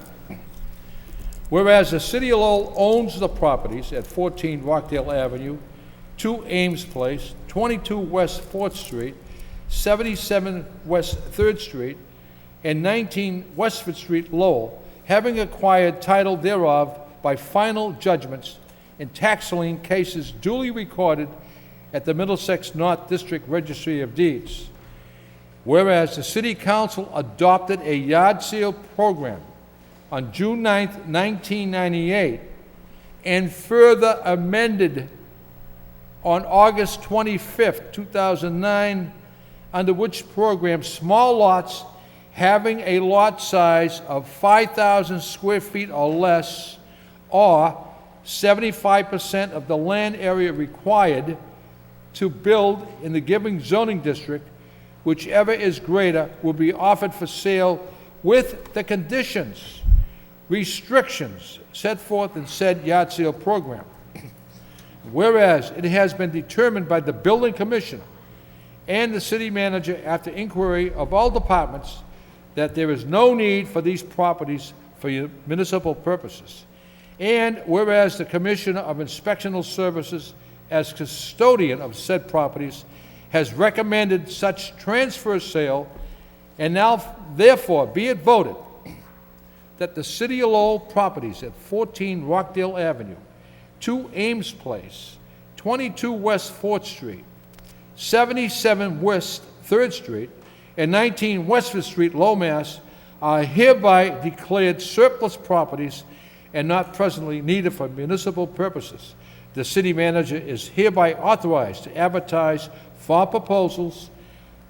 Whereas the city of Lowell owns the properties at 14 Rockdale Avenue, 2 Ames Place, 22 West 4th Street, 77 West 3rd Street, and 19 Westford Street, Lowell, having acquired title thereof by final judgments in tax lien cases duly recorded at the Middlesex North District Registry of Deeds. Whereas the City Council adopted a yard sale program on June 9th, 1998, and further amended on August 25th, 2009, under which program small lots having a lot size of 5,000 square feet or less, or 75% of the land area required to build in the given zoning district, whichever is greater, will be offered for sale with the conditions, restrictions set forth in said yard sale program. Whereas it has been determined by the building commission and the city manager after inquiry of all departments that there is no need for these properties for municipal purposes, And whereas the Commissioner of Inspectional Services, as custodian of said properties, has recommended such transfer sale, and now therefore be it voted that the City of Lowell properties at 14 Rockdale Avenue, 2 Ames Place, 22 West 4th Street, 77 West 3rd Street, and 19 Westford Street, Lowell, Mass, are hereby declared surplus properties and not presently needed for municipal purposes. The city manager is hereby authorized to advertise for proposals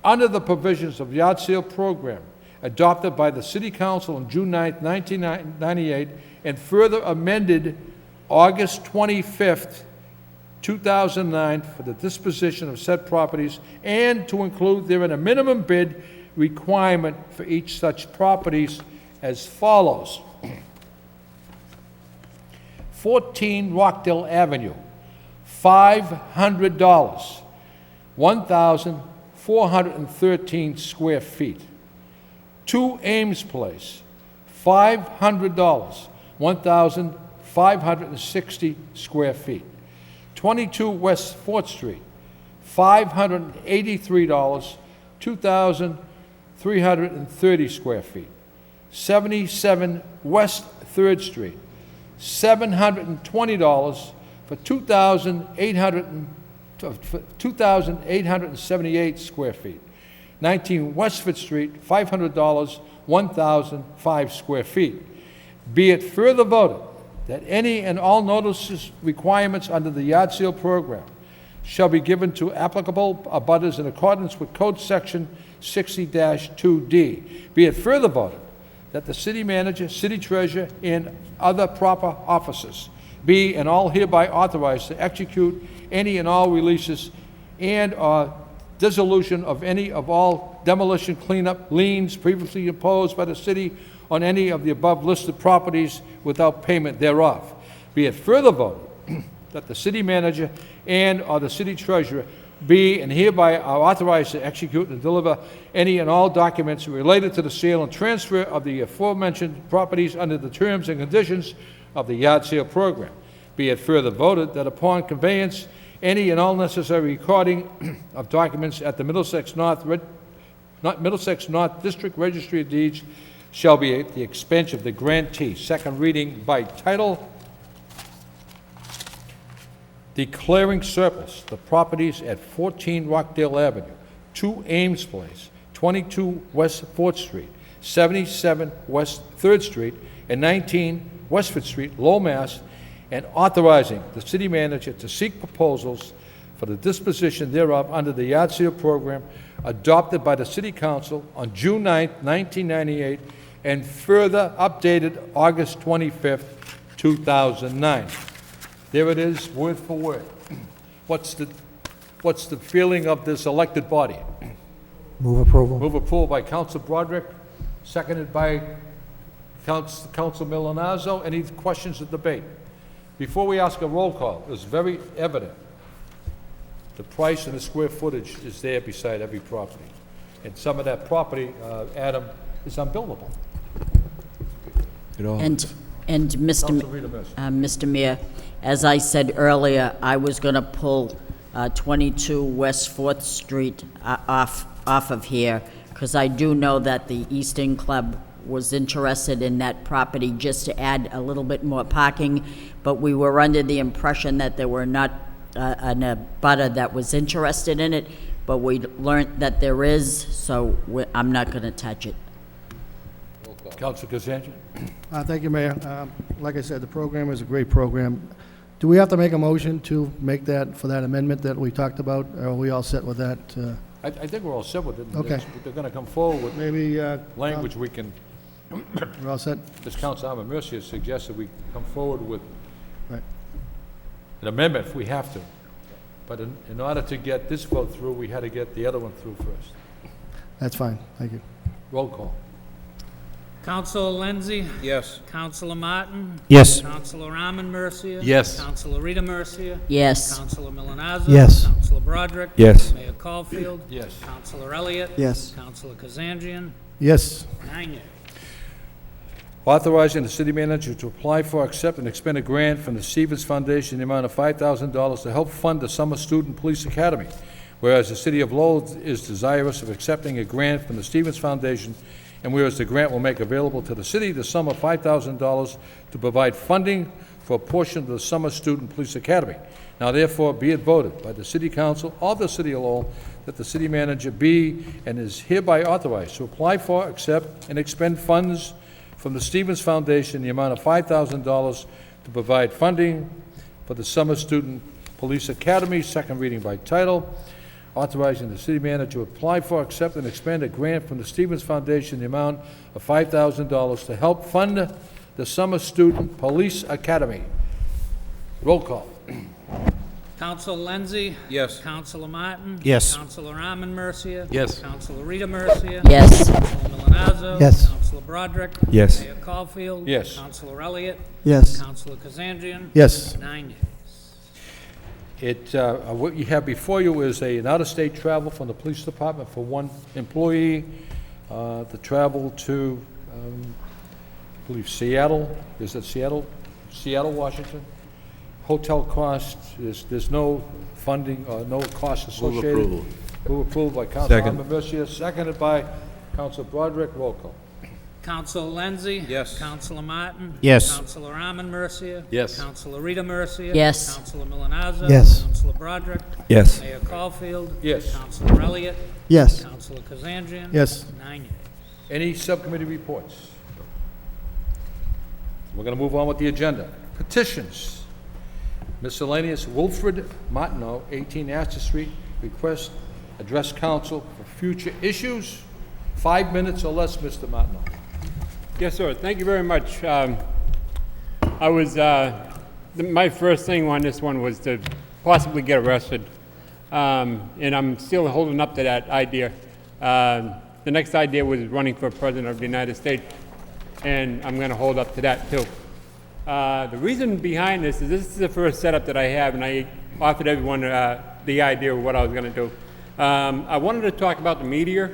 under the provisions of the yard sale program adopted by the City Council on June 9, 1998, and further amended August 25th, 2009, for the disposition of said properties, and to include therein a minimum bid requirement for each such properties as follows. 14 Rockdale Avenue, $500, 1,413 square feet. 2 Ames Place, $500, 1,560 square feet. 22 West 4th Street, $583, 2,330 square feet. 77 West 3rd Street, $720 for 2,878 square feet. 19 Westford Street, $500, 1,005 square feet. Be it further voted that any and all notices requirements under the yard sale program shall be given to applicable abutters in accordance with Code Section 60-2D. Be it further voted that the city manager, city treasurer, and other proper officers be and all hereby authorized to execute any and all releases and dissolution of any of all demolition, cleanup, liens previously imposed by the city on any of the above listed properties without payment thereof. Be it further voted that the city manager and or the city treasurer be and hereby are authorized to execute and deliver any and all documents related to the sale and transfer of the aforementioned properties under the terms and conditions of the yard sale program. Be it further voted that upon conveyance, any and all necessary recording of documents at the Middlesex North District Registry of Deeds shall be at the expense of the grantee. Second reading by title. Declaring surplus the properties at 14 Rockdale Avenue, 2 Ames Place, 22 West 4th Street, 77 West 3rd Street, and 19 Westford Street, Lowell, Mass., and authorizing the city manager to seek proposals for the disposition thereof under the yard sale program adopted by the City Council on June 9, 1998, and further updated August 25th, 2009. There it is, word for word. What's the feeling of this elected body? Move approval. Move approval by Council Broderick, seconded by Council Milonazo. Any questions or debate? Before we ask a roll call, it's very evident the price and the square footage is there beside every property. And some of that property, Adam, is unbuildable. And Mr. Mayor, as I said earlier, I was going to pull 22 West 4th Street off of here, because I do know that the Eastern Club was interested in that property just to add a little bit more parking, but we were under the impression that there were not a abutter that was interested in it, but we learned that there is, so I'm not going to touch it. Councilor Kazanjian? Thank you, Mayor. Like I said, the program is a great program. Do we have to make a motion to make that, for that amendment that we talked about, or are we all set with that? I think we're all set with it. Okay. They're going to come forward with Maybe, language we can, we're all set? as Councilor Mercia has suggested, we come forward with Right. an amendment if we have to. But in order to get this vote through, we had to get the other one through first. That's fine, thank you. Roll call. Councilor Lenzi? Yes. Councilor Martin? Yes. Councilor Armin Mercia? Yes. Councilor Rita Mercia? Yes. Councilor Milonazo? Yes. Councilor Broderick? Yes. Mayor Caulfield? Yes. Councilor Elliott? Yes. Councilor Kazanjian? Yes. 9 yeas. authorizing the city manager to apply for, accept, and expend a grant from the Stevens Foundation in the amount of $5,000 to help fund the Summer Student Police Academy. Whereas the city of Lowell is desirous of accepting a grant from the Stevens Foundation, and whereas the grant will make available to the city the sum of $5,000 to provide funding for a portion of the Summer Student Police Academy. Now therefore be it voted by the City Council of the City of Lowell that the city manager be and is hereby authorized to apply for, accept, and expend funds from the Stevens Foundation in the amount of $5,000 to provide funding for the Summer Student Police Academy, second reading by title, authorizing the city manager to apply for, accept, and expend a grant from the Stevens Foundation in the amount of $5,000 to help fund the Summer Student Police Academy. Roll call. Counselor Lenzi? Yes. Counselor Martin? Yes. Counselor Arman Mercia? Yes. Counselor Rita Mercia? Yes. Counselor Milonazo? Yes. Counselor Broderick? Yes. Mayor Caulfield? Yes. Counselor Elliott? Yes. Counselor Kazandrian? Yes. 9 yeas. What you have before you is an out-of-state travel from the police department for one employee, the travel to, I believe Seattle, is it Seattle? Seattle, Washington. Hotel costs, there's no funding, no cost associated. approval. Move approval by Councilor Second. Mercia, seconded by Councilor Broderick. Roll call. Counselor Lenzi? Yes. Counselor Martin? Yes. Counselor Arman Mercia? Yes. Counselor Rita Mercia? Yes. Counselor Milonazo? Yes. Counselor Broderick? Yes. Mayor Caulfield? Yes. Counselor Elliott? Yes. Counselor Kazandrian? Yes. 9 yeas. Any subcommittee reports? We're going to move on with the agenda. Petitions. Miscellaneous, Wilfred Martineau, 18 Astor Street, request address council for future issues. 5 minutes or less, Mr. Martineau. Yes, sir. Thank you very much. My first thing on this one was to possibly get arrested, and I'm still holding up to that idea. The next idea was running for president of the United States, and I'm going to hold up to that too. The reason behind this is the first setup that I have, and I offered everyone the idea of what I was going to do. I wanted to talk about the media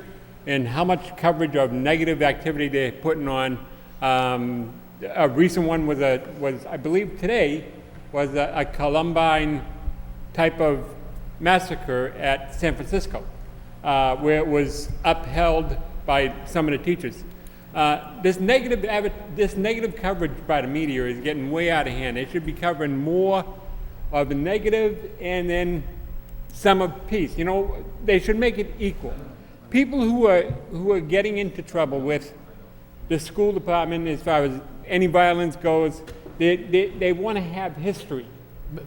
and how much coverage of negative activity they're putting on. A recent one was I believe today, was a Columbine type of massacre at San Francisco, where it was upheld by some of the teachers. This negative coverage by the media is getting way out of hand. They should be covering more of the negative and then some of peace. You know, they should make it equal. People who are getting into trouble with the school department as far as any violence goes, they want to have history.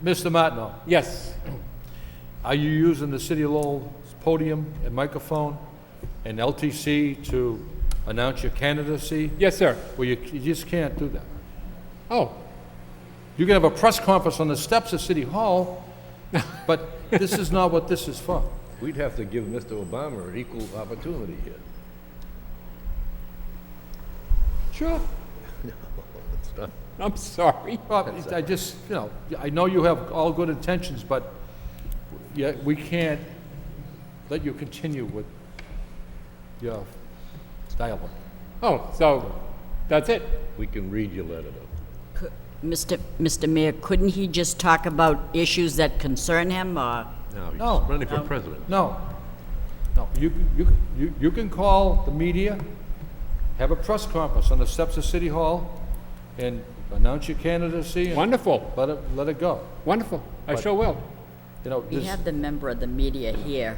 Mr. Martineau, Yes. are you using the City of Lowell's podium and microphone and LTC to announce your candidacy? Yes, sir. Well, you just can't do that. Oh, You can have a press conference on the steps of City Hall, but this is not what this is for. We'd have to give Mr. Obama an equal opportunity here. sure. I'm sorry. Well, I just, I know you have all good intentions, but yeah, we can't let you continue with your dialogue. Oh, so that's it. We can read your letter, though. Mr. Mayor, couldn't he just talk about issues that concern him, or? No, No. he's running for president. No, you can call the media, have a press conference on the steps of City Hall, and announce your candidacy. And Wonderful. let it go. Wonderful. I But- sure will. We this- have the member of the media here.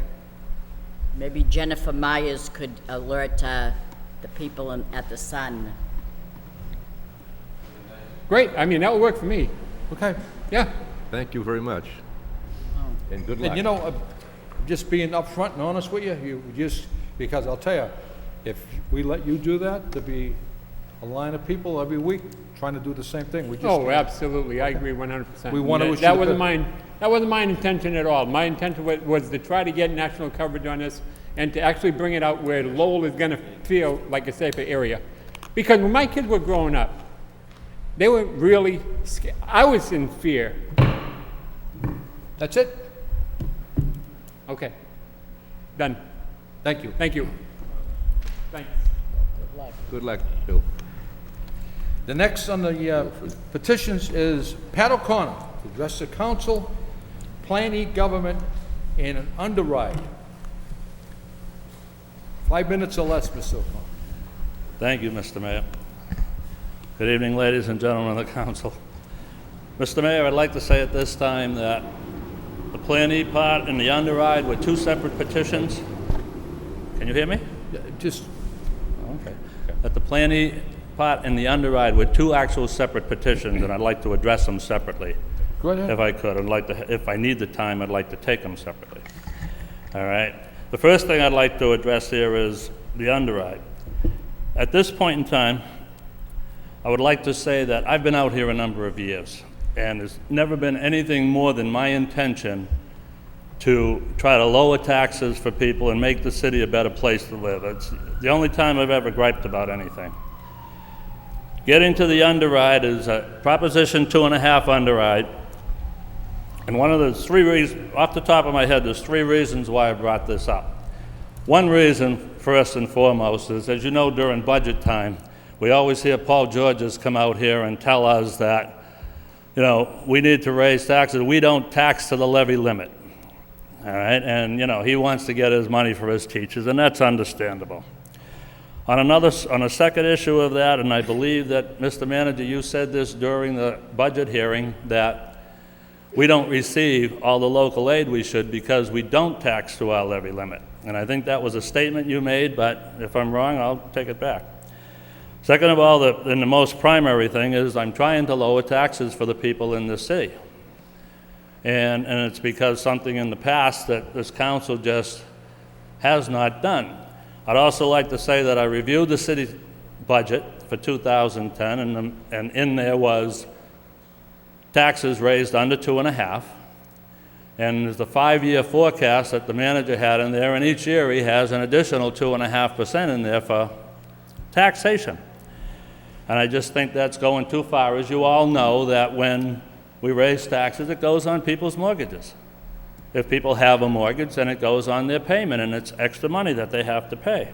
Maybe Jennifer Myers could alert the people at the Sun. Great. I mean, that will work for me. Okay. Yeah. Thank you very much. And good luck. And just being upfront and honest with you, because I'll tell you, if we let you do that, there'll be a line of people every week trying to do the same thing. We just Oh, can't. absolutely. I agree 100%. We want to wish you That the wasn't best. that wasn't my intention at all. My intention was to try to get national coverage on this and to actually bring it out where Lowell is going to feel like a safer area. Because when my kids were growing up, they were really scared. I was in fear. That's it. Okay. Done. Thank you. Thank you. Thanks. Good luck, Bill. The next on the petitions is Pat O'Connor to address the council, Plan E government, and an underride. 5 minutes or less, Mr. O'Connor. Thank you, Mr. Mayor. Good evening, ladies and gentlemen of the council. Mr. Mayor, I'd like to say at this time that the Plan E part and the underride were two separate petitions. Can you hear me? Just, okay. That the Plan E part and the underride were two actual separate petitions, and I'd like to address them separately. go ahead. If I could. I'd like to, if I need the time, I'd like to take them separately. All right. The first thing I'd like to address here is the underride. At this point in time, I would like to say that I've been out here a number of years, and there's never been anything more than my intention to try to lower taxes for people and make the city a better place to live. It's the only time I've ever griped about anything. Getting to the underride is a Proposition 2.5 underride. And one of the three reasons, off the top of my head, there's three reasons why I brought this up. One reason, first and foremost, is, as you know, during budget time, we always hear Paul Georges come out here and tell us that, you know, we need to raise taxes. We don't tax to the levy limit. All right, and you know, he wants to get his money for his teachers, and that's understandable. On a second issue of that, and I believe that, Mr. Manager, you said this during the budget hearing, that we don't receive all the local aid we should because we don't tax to our levy limit. And I think that was a statement you made, but if I'm wrong, I'll take it back. Second of all, and the most primary thing is I'm trying to lower taxes for the people in this city. And it's because something in the past that this council just has not done. I'd also like to say that I reviewed the city budget for 2010, and in there was taxes raised under 2.5, and there's the 5-year forecast that the manager had in there, and each year he has an additional 2.5% in there for taxation. And I just think that's going too far. As you all know, that when we raise taxes, it goes on people's mortgages. If people have a mortgage, then it goes on their payment, and it's extra money that they have to pay.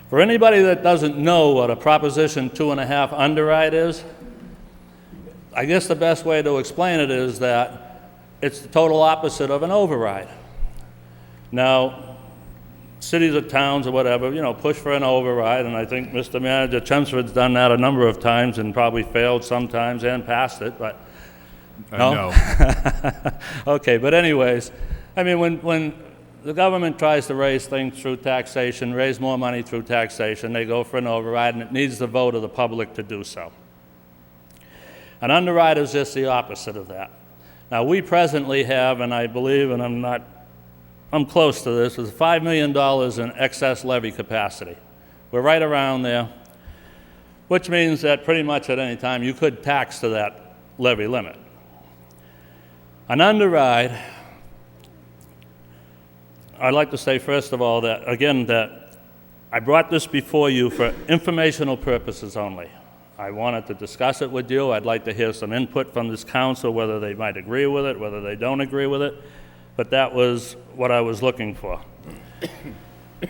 For anybody that doesn't know what a Proposition 2.5 underride is, I guess the best way to explain it is that it's the total opposite of an override. Now, cities or towns or whatever, you know, push for an override, and I think Mr. Manager Chelmsford's done that a number of times and probably failed sometimes and passed it, but no. Okay, but anyways, I mean, when the government tries to raise things through taxation, raise more money through taxation, they go for an override, and it needs the vote of the public to do so. An underride is just the opposite of that. Now, we presently have, and I believe, and I'm close to this, is $5 million in excess levy capacity. We're right around there, which means that pretty much at any time you could tax to that levy limit. An underride, I'd like to say first of all that, again, that I brought this before you for informational purposes only. I wanted to discuss it with you. I'd like to hear some input from this council, whether they might agree with it, whether they don't agree with it, but that was what I was looking for.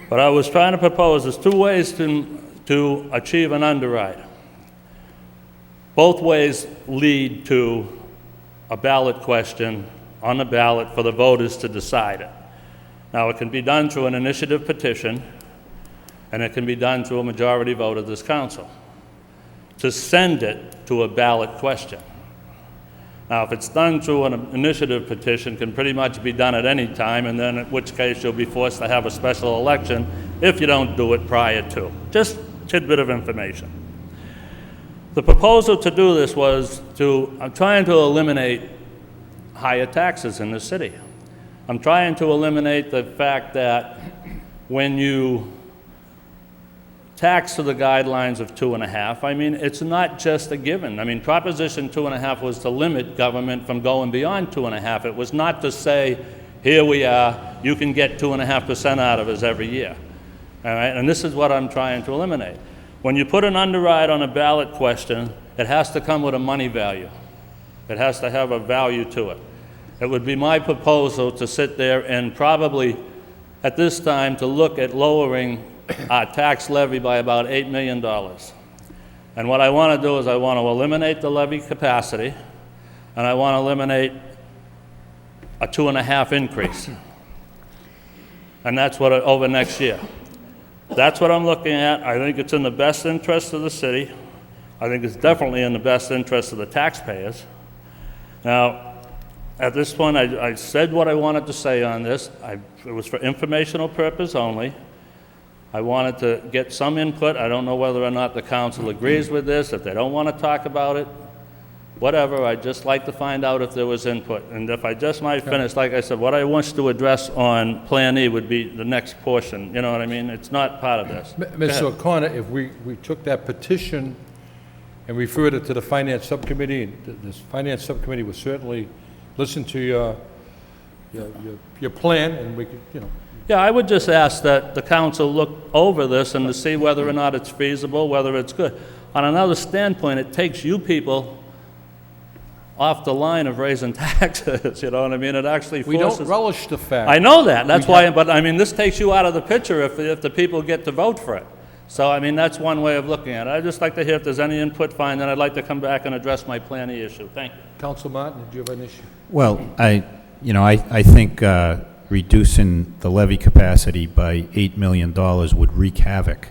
What I was trying to propose is two ways to achieve an underride. Both ways lead to a ballot question on the ballot for the voters to decide it. Now, it can be done through an initiative petition, and it can be done through a majority vote of this council to send it to a ballot question. Now, if it's done through an initiative petition, can pretty much be done at any time, and then in which case you'll be forced to have a special election if you don't do it prior to. Just a tidbit of information. The proposal to do this was I'm trying to eliminate higher taxes in the city. I'm trying to eliminate the fact that when you tax to the guidelines of 2.5, I mean, it's not just a given. I mean, Proposition 2.5 was to limit government from going beyond 2.5. It was not to say, here we are, you can get 2.5% out of us every year. All right, and this is what I'm trying to eliminate. When you put an underride on a ballot question, it has to come with a money value. It has to have a value to it. It would be my proposal to sit there and probably, at this time, to look at lowering our tax levy by about $8 million. And what I want to do is I want to eliminate the levy capacity, and I want to eliminate a 2.5 increase. And that's what, over next year. That's what I'm looking at. I think it's in the best interest of the city. I think it's definitely in the best interest of the taxpayers. Now, at this point, I said what I wanted to say on this. It was for informational purpose only. I wanted to get some input. I don't know whether or not the council agrees with this. If they don't want to talk about it, whatever. I'd just like to find out if there was input. And if I just might finish, like I said, what I want to address on Plan E would be the next portion. You know what I mean? It's not part of this. Mr. O'Connor, if we took that petition and referred it to the Finance Subcommittee, and this Finance Subcommittee would certainly listen to your plan, and we could, you know. Yeah, I would just ask that the council look over this and to see whether or not it's feasible, whether it's good. On another standpoint, it takes you people off the line of raising taxes, you know what I mean? It actually forces... We don't relish the fact. I know that. That's why, but I mean, this takes you out of the picture if the people get to vote for it. So, I mean, that's one way of looking at it. I'd just like to hear if there's any input, fine, then I'd like to come back and address my Plan E issue. Thank you. Council Martin, do you have an issue? Well, I think reducing the levy capacity by $8 million would wreak havoc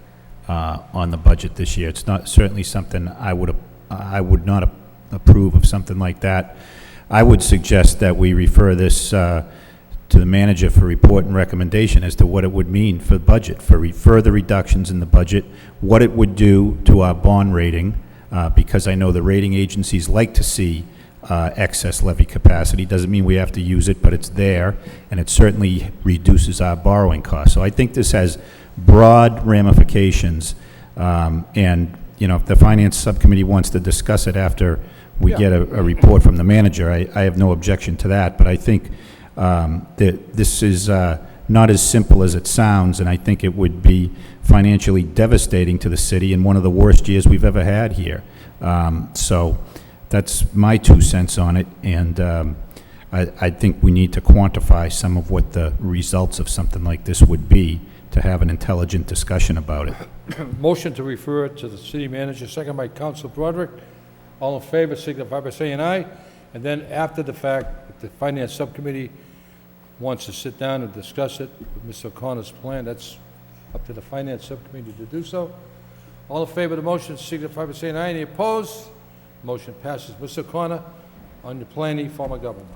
on the budget this year. It's not certainly something I would not approve of something like that. I would suggest that we refer this to the manager for report and recommendation as to what it would mean for the budget, for further reductions in the budget, what it would do to our bond rating, because I know the rating agencies like to see excess levy capacity. Doesn't mean we have to use it, but it's there, and it certainly reduces our borrowing costs. So I think this has broad ramifications, and if the Finance Subcommittee wants to discuss it after we get a report from the manager, I have no objection to that, but I think that this is not as simple as it sounds, and I think it would be financially devastating to the city in one of the worst years we've ever had here. So that's my 2 cents on it, and I think we need to quantify some of what the results of something like this would be to have an intelligent discussion about it. Motion to refer it to the city manager, second by Council Broderick. All in favor, signify by saying aye. And then after the fact, if the Finance Subcommittee wants to sit down and discuss it with Mr. O'Connor's plan, that's up to the Finance Subcommittee to do so. All in favor of the motion, signify by saying aye. Any opposed? Motion passes. Mr. O'Connor, on your Plan E, form of government.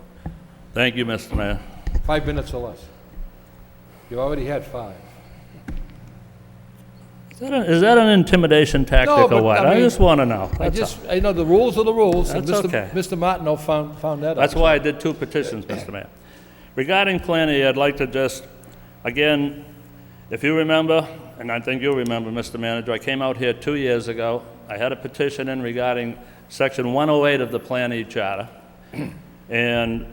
Thank you, Mr. Mayor. 5 minutes or less. You already had 5. Is that an intimidation tactic or what? I just want to know. I know the rules are the rules. That's and okay. Mr. Martineau found that out. That's why I did 2 petitions, Mr. Mayor. Regarding Plan E, I'd like to just, again, if you remember, and I think you'll remember, Mr. Manager, I came out here 2 years ago. I had a petition in regarding Section 108 of the Plan E Charter. And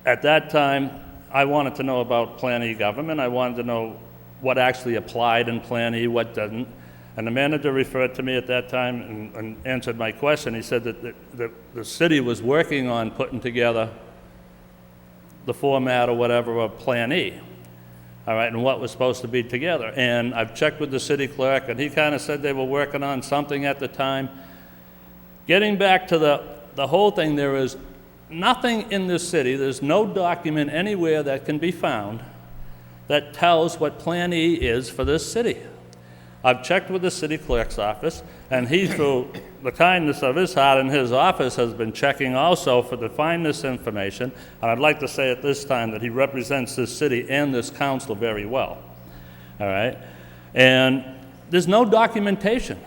at that time, I wanted to know about Plan E government. I wanted to know what actually applied in Plan E, what doesn't. And the manager referred to me at that time and answered my question. He said that the city was working on putting together the format or whatever of Plan E, all right, and what was supposed to be together. And I've checked with the city clerk, and he kind of said they were working on something at the time. Getting back to the whole thing, there is nothing in this city, there's no document anywhere that can be found that tells what Plan E is for this city. I've checked with the city clerk's office, and he, through the kindness of his heart and his office, has been checking also to find this information. And I'd like to say at this time that he represents this city and this council very well. All right? And there's no documentation.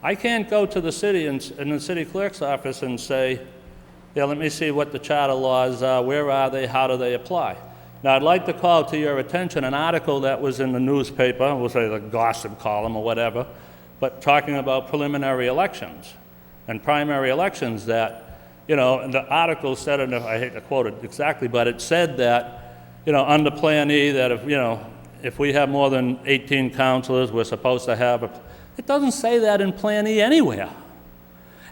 I can't go to the city and the city clerk's office and say, yeah, let me see what the charter laws are, where are they, how do they apply? Now, I'd like to call to your attention an article that was in the newspaper, we'll say the gossip column or whatever, but talking about preliminary elections and primary elections that, and the article said, and I hate to quote it exactly, but it said that, under Plan E, that if we have more than 18 councilors, we're supposed to have it doesn't say that in Plan E anywhere.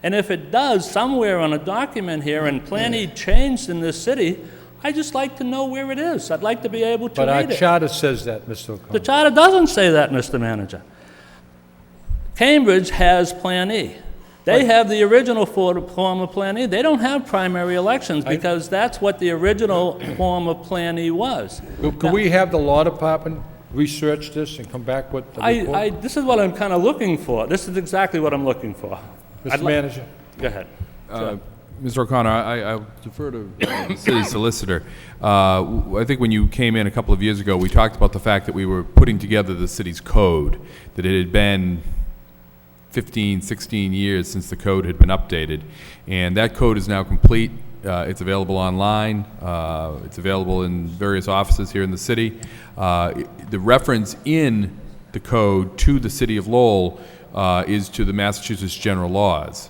And if it does, somewhere on a document here, and Plan E changed in this city, I'd just like to know where it is. I'd like to be able to read it. But our charter says that, Mr. O'Connor. The charter doesn't say that, Mr. Manager. Cambridge has Plan E. They have the original form of Plan E. They don't have primary elections because that's what the original form of Plan E was. Could we have the law department research this and come back with the report? This is what I'm kind of looking for. This is exactly what I'm looking for. Mr. Manager? Go ahead. Mr. O'Connor, I'll defer to the city solicitor. I think when you came in a couple of years ago, we talked about the fact that we were putting together the city's code, that it had been 15, 16 years since the code had been updated, and that code is now complete. It's available online. It's available in various offices here in the city. The reference in the code to the city of Lowell is to the Massachusetts general laws,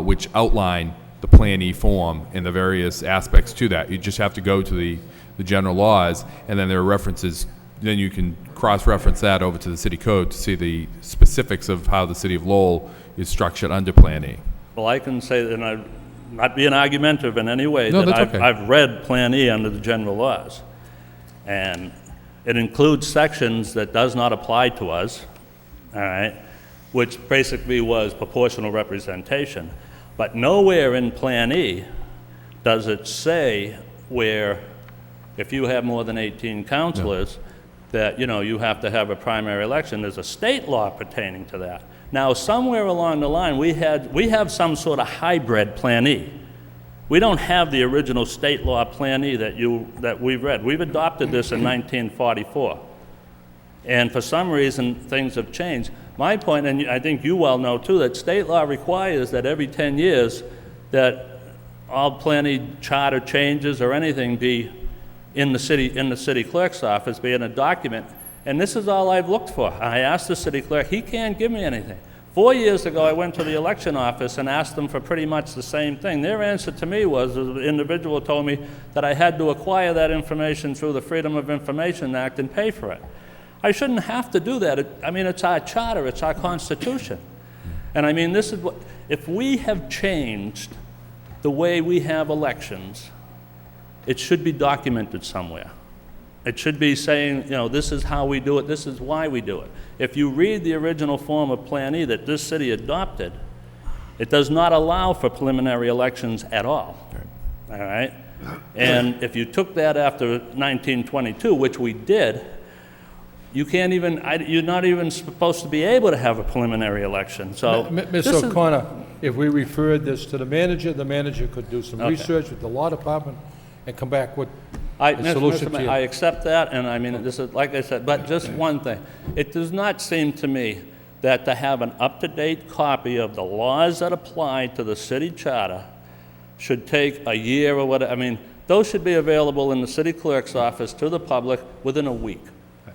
which outline the Plan E form and the various aspects to that. You just have to go to the general laws, and then there are references. Then you can cross-reference that over to the city code to see the specifics of how the city of Lowell is structured under Plan E. Well, I can say that, and I'm not being argumentative in any way, No, that that's okay. I've read Plan E under the general laws. And it includes sections that does not apply to us, all right, which basically was proportional representation. But nowhere in Plan E does it say where if you have more than 18 councilors, that, you know, you have to have a primary election. There's a state law pertaining to that. Now, somewhere along the line, we have some sort of hybrid Plan E. We don't have the original state law Plan E that we've read. We've adopted this in 1944. And for some reason, things have changed. My point, and I think you well know too, that state law requires that every 10 years that all Plan E charter changes or anything be in the city clerk's office, be in a document. And this is all I've looked for. I asked the city clerk, he can't give me anything. 4 years ago, I went to the election office and asked them for pretty much the same thing. Their answer to me was, the individual told me that I had to acquire that information through the Freedom of Information Act and pay for it. I shouldn't have to do that. I mean, it's our charter, it's our Constitution. And I mean, this is what, if we have changed the way we have elections, it should be documented somewhere. It should be saying, you know, this is how we do it, this is why we do it. If you read the original form of Plan E that this city adopted, it does not allow for preliminary elections at all. All right? And if you took that after 1922, which we did, you can't even, you're not even supposed to be able to have a preliminary election. So, Ms. O'Connor, if we referred this to the manager could do some research with the law department and come back with a solution to you. I accept that, and I mean, this is, like I said, but just one thing. It does not seem to me that to have an up-to-date copy of the laws that apply to the city charter should take a year or whatever. I mean, those should be available in the city clerk's office to the public within a week.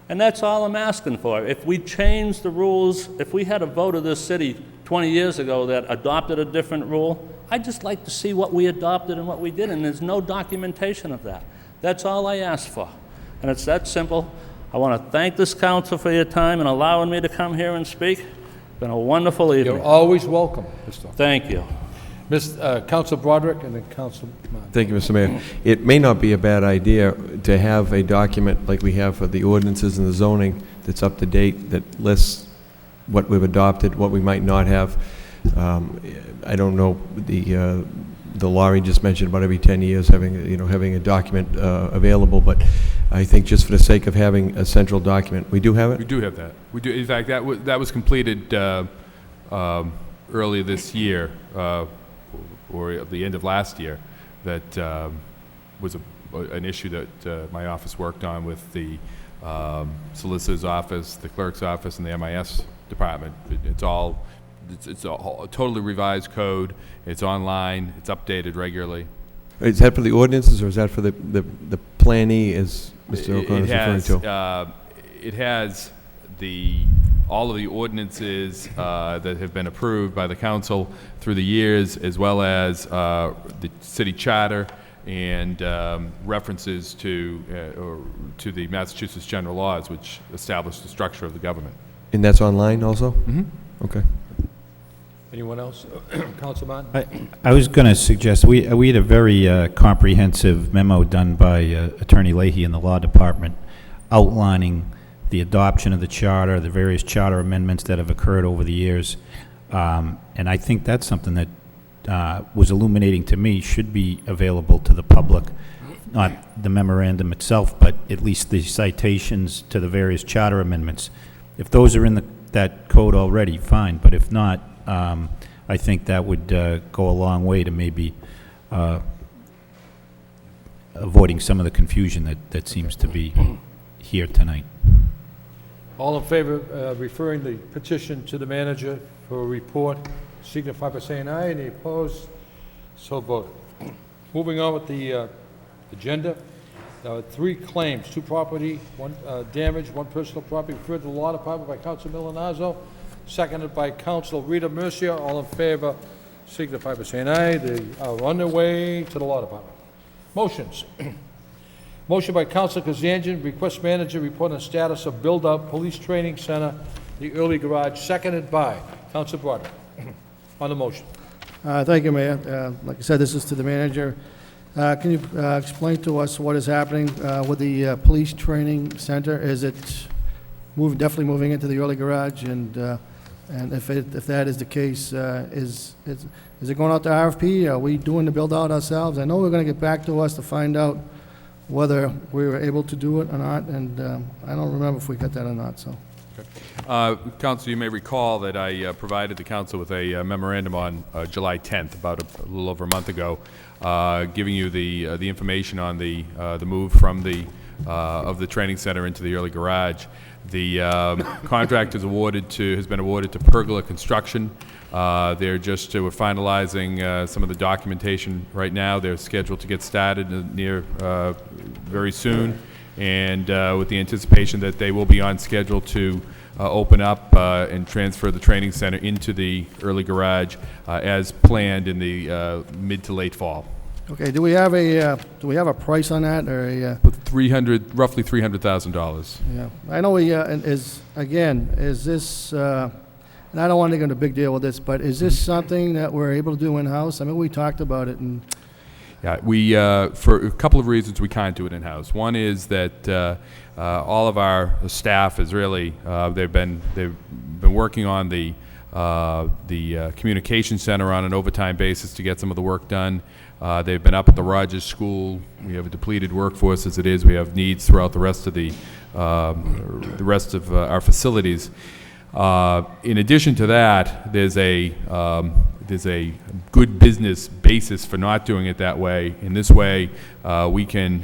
And that's all I'm asking for. If we change the rules, if we had a vote of this city 20 years ago that adopted a different rule, I'd just like to see what we adopted and what we did, and there's no documentation of that. That's all I ask for. And it's that simple. I want to thank this council for your time and allowing me to come here and speak. It's been a wonderful evening. You're always welcome, Mr. Thank you. Council Broderick and then Council. Thank you, Mr. Mayor. It may not be a bad idea to have a document like we have for the ordinances and the zoning that's up to date, that lists what we've adopted, what we might not have. I don't know, the law he just mentioned about every 10 years having a document available, but I think just for the sake of having a central document, we do have it? We do have that. We do. In fact, that was completed earlier this year, or at the end of last year. That was an issue that my office worked on with the solicitor's office, the clerk's office, and the MIS department. It's a totally revised code. It's online. It's updated regularly. Is that for the ordinances, or is that for the Plan E, as Mr. O'Connor is referring to? It has all of the ordinances that have been approved by the council through the years, as well as the city charter and references to the Massachusetts general laws, which establish the structure of the government. And that's online also? Mm-hmm. Okay. Anyone else? Councilman? I was going to suggest, we had a very comprehensive memo done by Attorney Leahy in the Law Department outlining the adoption of the charter, the various charter amendments that have occurred over the years. And I think that's something that was illuminating to me, should be available to the public, not the memorandum itself, but at least the citations to the various charter amendments. If those are in that code already, fine, but if not, I think that would go a long way to maybe avoiding some of the confusion that seems to be here tonight. All in favor of referring the petition to the manager for a report, signify by saying aye. Any opposed? So voted. Moving on with the agenda. 3 claims, 2 property, 1 damage, 1 personal property, referred to the Law Department by Council Milonazo, seconded by Council Rita Mercia. All in favor, signify by saying aye. They are on their way to the Law Department. Motions. Motion by Council Kazanjian, request manager report on status of build-out police training center, the early garage, seconded by Council Broderick. On the motion. Thank you, Mayor. Like I said, this is to the manager. Can you explain to us what is happening with the police training center? Is it definitely moving into the early garage? And if that is the case, is it going out to RFP? Are we doing the build-out ourselves? I know we're going to get back to us to find out whether we were able to do it or not, and I don't remember if we got that or not, so. Council, you may recall that I provided the council with a memorandum on July 10th, about a little over a month ago, giving you the information on the move from of the training center into the early garage. The contract has been awarded to Pergola Construction. They're just we're finalizing some of the documentation right now. They're scheduled to get started very soon, and with the anticipation that they will be on schedule to open up and transfer the training center into the early garage as planned in the mid to late fall. Okay, do we have a price on that, or a? Roughly $300,000. Yeah, I know is this, and I don't want to get into a big deal with this, but is this something that we're able to do in-house? I mean, we talked about it, and. Yeah, we, for a couple of reasons, we can't do it in-house. One is that all of our staff is really, they've been working on the communication center on an overtime basis to get some of the work done. They've been up at the Rogers School. We have a depleted workforce as it is. We have needs throughout the rest of our facilities. In addition to that, there's a good business basis for not doing it that way. In this way, we can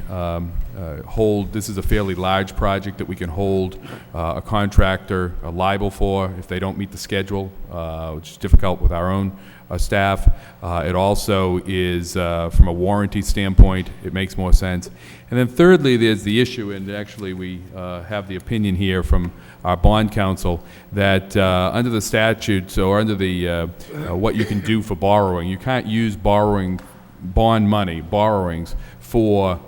hold, this is a fairly large project that we can hold a contractor liable for if they don't meet the schedule, which is difficult with our own staff. It also is, from a warranty standpoint, it makes more sense. And then thirdly, there's the issue, and actually we have the opinion here from our bond counsel, that under the statutes or under the what you can do for borrowing, you can't use borrowings for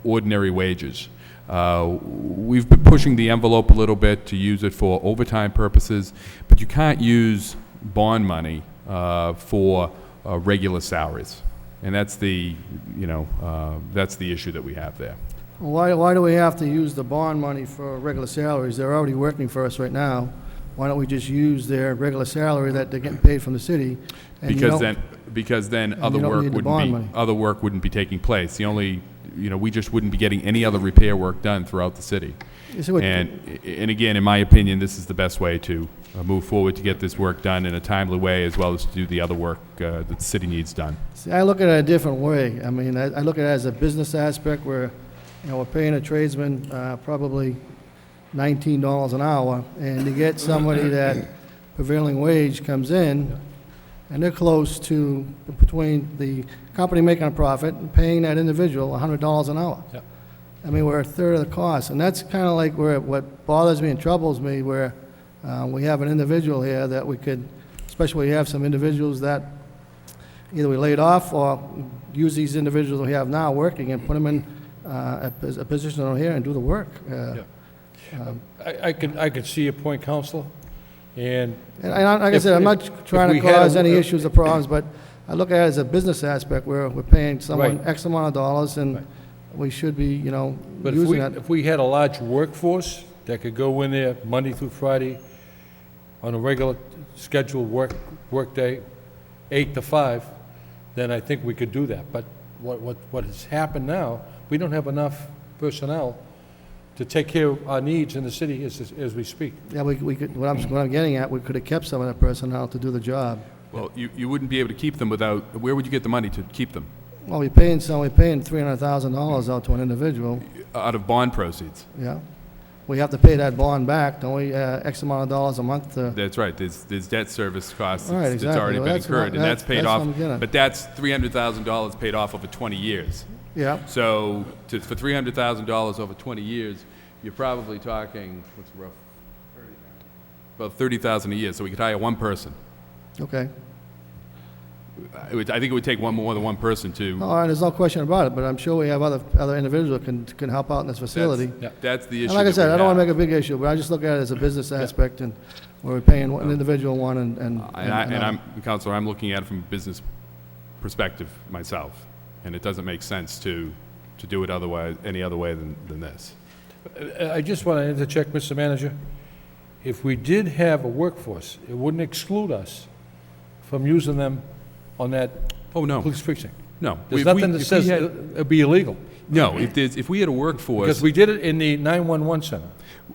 ordinary wages. We've been pushing the envelope a little bit to use it for overtime purposes, but you can't use bond money for regular salaries, and that's the issue that we have there. Why do we have to use the bond money for regular salaries? They're already working for us right now. Why don't we just use their regular salary that they're getting paid from the city? Because then other work wouldn't be taking place. The only, we just wouldn't be getting any other repair work done throughout the city. And again, in my opinion, this is the best way to move forward to get this work done in a timely way, as well as to do the other work that the city needs done. See, I look at it a different way. I mean, I look at it as a business aspect where, we're paying a tradesman probably $19 an hour, and to get somebody that prevailing wage comes in, and they're close to between the company making a profit and paying that individual $100 an hour. Yep. I mean, we're a third of the cost, and that's kind of like what bothers me and troubles me, where we have an individual here that we could, especially we have some individuals that either we laid off or use these individuals we have now working and put them in a position over here and do the work. I could see your point, Counselor. And like I said, I'm not trying to cause any issues or problems, but I look at it as a business aspect where we're paying someone X amount of dollars, and we should be, but using that. if we had a large workforce that could go in there Monday through Friday, on a regular scheduled workday, 8 to 5, then I think we could do that. But what has happened now, we don't have enough personnel to take care of our needs in the city as we speak. Yeah, we could, what I'm getting at, we could have kept some of that personnel to do the job. Well, you wouldn't be able to keep them without, where would you get the money to keep them? Well, we're paying $300,000 out to an individual. Out of bond proceeds. Yeah. We have to pay that bond back, don't we, X amount of dollars a month to... That's right. There's debt service costs Right, that's exactly. already Well, been that's incurred, what- and that's paid that's off. what I'm getting at. But that's $300,000 paid off over 20 years. Yeah. So for $300,000 over 20 years, you're probably talking, what's rough? About $30,000 a year, so we could hire one person. Okay. I think it would take more than one person to. Oh, and there's no question about it, but I'm sure we have other individuals that can help out in this facility. That's the issue. And like I that said, we I don't want to have. make a big issue, but I just look at it as a business aspect, and where we're paying an individual one and I'm, Counselor, I'm looking at it from a business perspective myself, and it doesn't make sense to do it any other way than this. I just want to interject, Mr. Manager. If we did have a workforce, it wouldn't exclude us from using them on that police precinct. No. There's nothing that says it'd be illegal. No, if we had a workforce. Because we did it in the 911 center.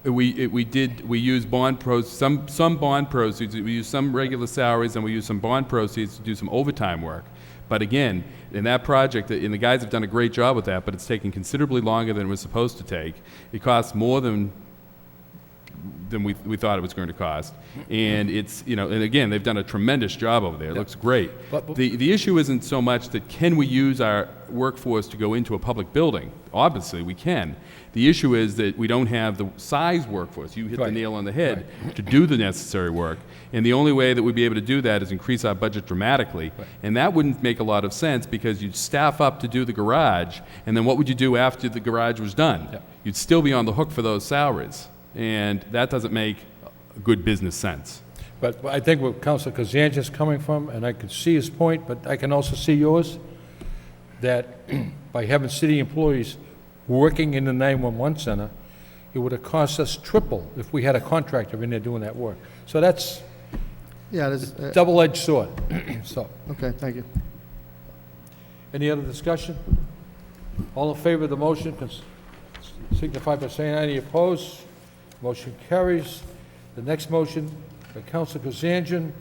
We used bond some bond proceeds, we used some regular salaries, and we used some bond proceeds to do some overtime work. But again, in that project, and the guys have done a great job with that, but it's taken considerably longer than it was supposed to take. It costs more than we thought it was going to cost. And it's, and again, they've done a tremendous job over there. It looks great. But the issue isn't so much that can we use our workforce to go into a public building. Obviously, we can. The issue is that we don't have the size workforce. You hit the nail on the head to do the necessary work. And the only way that we'd be able to do that is increase our budget dramatically. And that wouldn't make a lot of sense because you'd staff up to do the garage, and then what would you do after the garage was done? You'd still be on the hook for those salaries. And that doesn't make good business sense. But I think where Councilor Kazanjian is coming from, and I can see his point, but I can also see yours, that by having city employees working in the 911 center, it would have cost us triple if we had a contractor in there doing that work. So that's double-edged sword. So. Okay, thank you. Any other discussion? All in favor of the motion, signify by saying aye. Any opposed? Motion carries. The next motion by Councilor Kazanjian.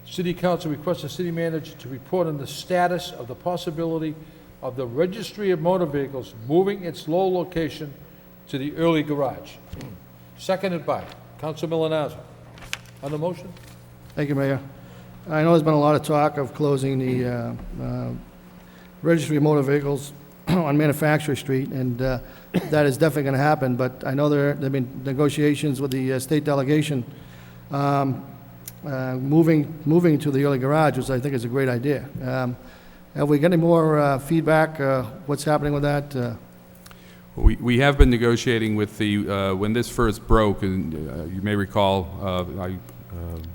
City Council requests the city manager to report on the status of the possibility of the Registry of Motor Vehicles moving its Lowell location to the early garage. Seconded by Councilor Milonazo. On the motion? Thank you, Mayor. I know there's been a lot of talk of closing the Registry of Motor Vehicles on Manufacturer Street, and that is definitely going to happen, but I know there have been negotiations with the state delegation moving to the early garage, which I think is a great idea. Have we got any more feedback? What's happening with that? We have been negotiating with the, when this first broke, and you may recall,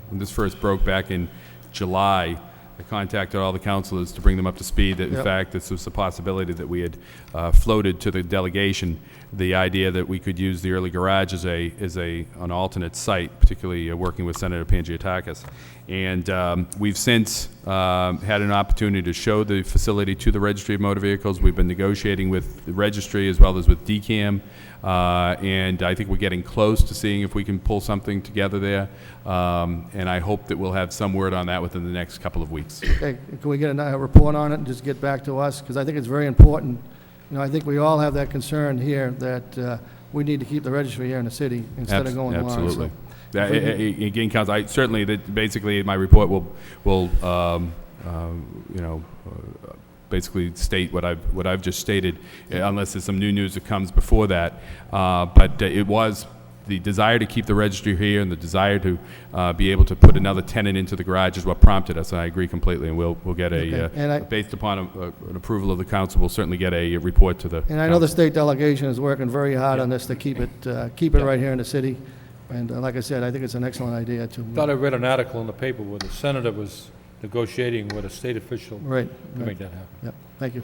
when this first broke back in July, I contacted all the councilors to bring them up to speed that, in fact, this was a possibility that we had floated to the delegation, the idea that we could use the early garage as an alternate site, particularly working with Senator Pangiotakis. And we've since had an opportunity to show the facility to the Registry of Motor Vehicles. We've been negotiating with the registry as well as with DCAM, and I think we're getting close to seeing if we can pull something together there. And I hope that we'll have some word on that within the next couple of weeks. Okay, can we get a report on it and just get back to us? Because I think it's very important. I think we all have that concern here that we need to keep the registry here in the city instead of going along. Absolutely. Again, Council, certainly that basically my report will basically state what I've just stated, unless there's some new news that comes before that. But it was the desire to keep the registry here and the desire to be able to put another tenant into the garage is what prompted us, and I agree completely. And we'll get based upon an approval of the council, we'll certainly get a report to the. And I know the state delegation is working very hard on this to keep it right here in the city. And like I said, I think it's an excellent idea to. Thought I read an article in the paper where the senator was negotiating with a state official to make that happen. Yep. Thank you.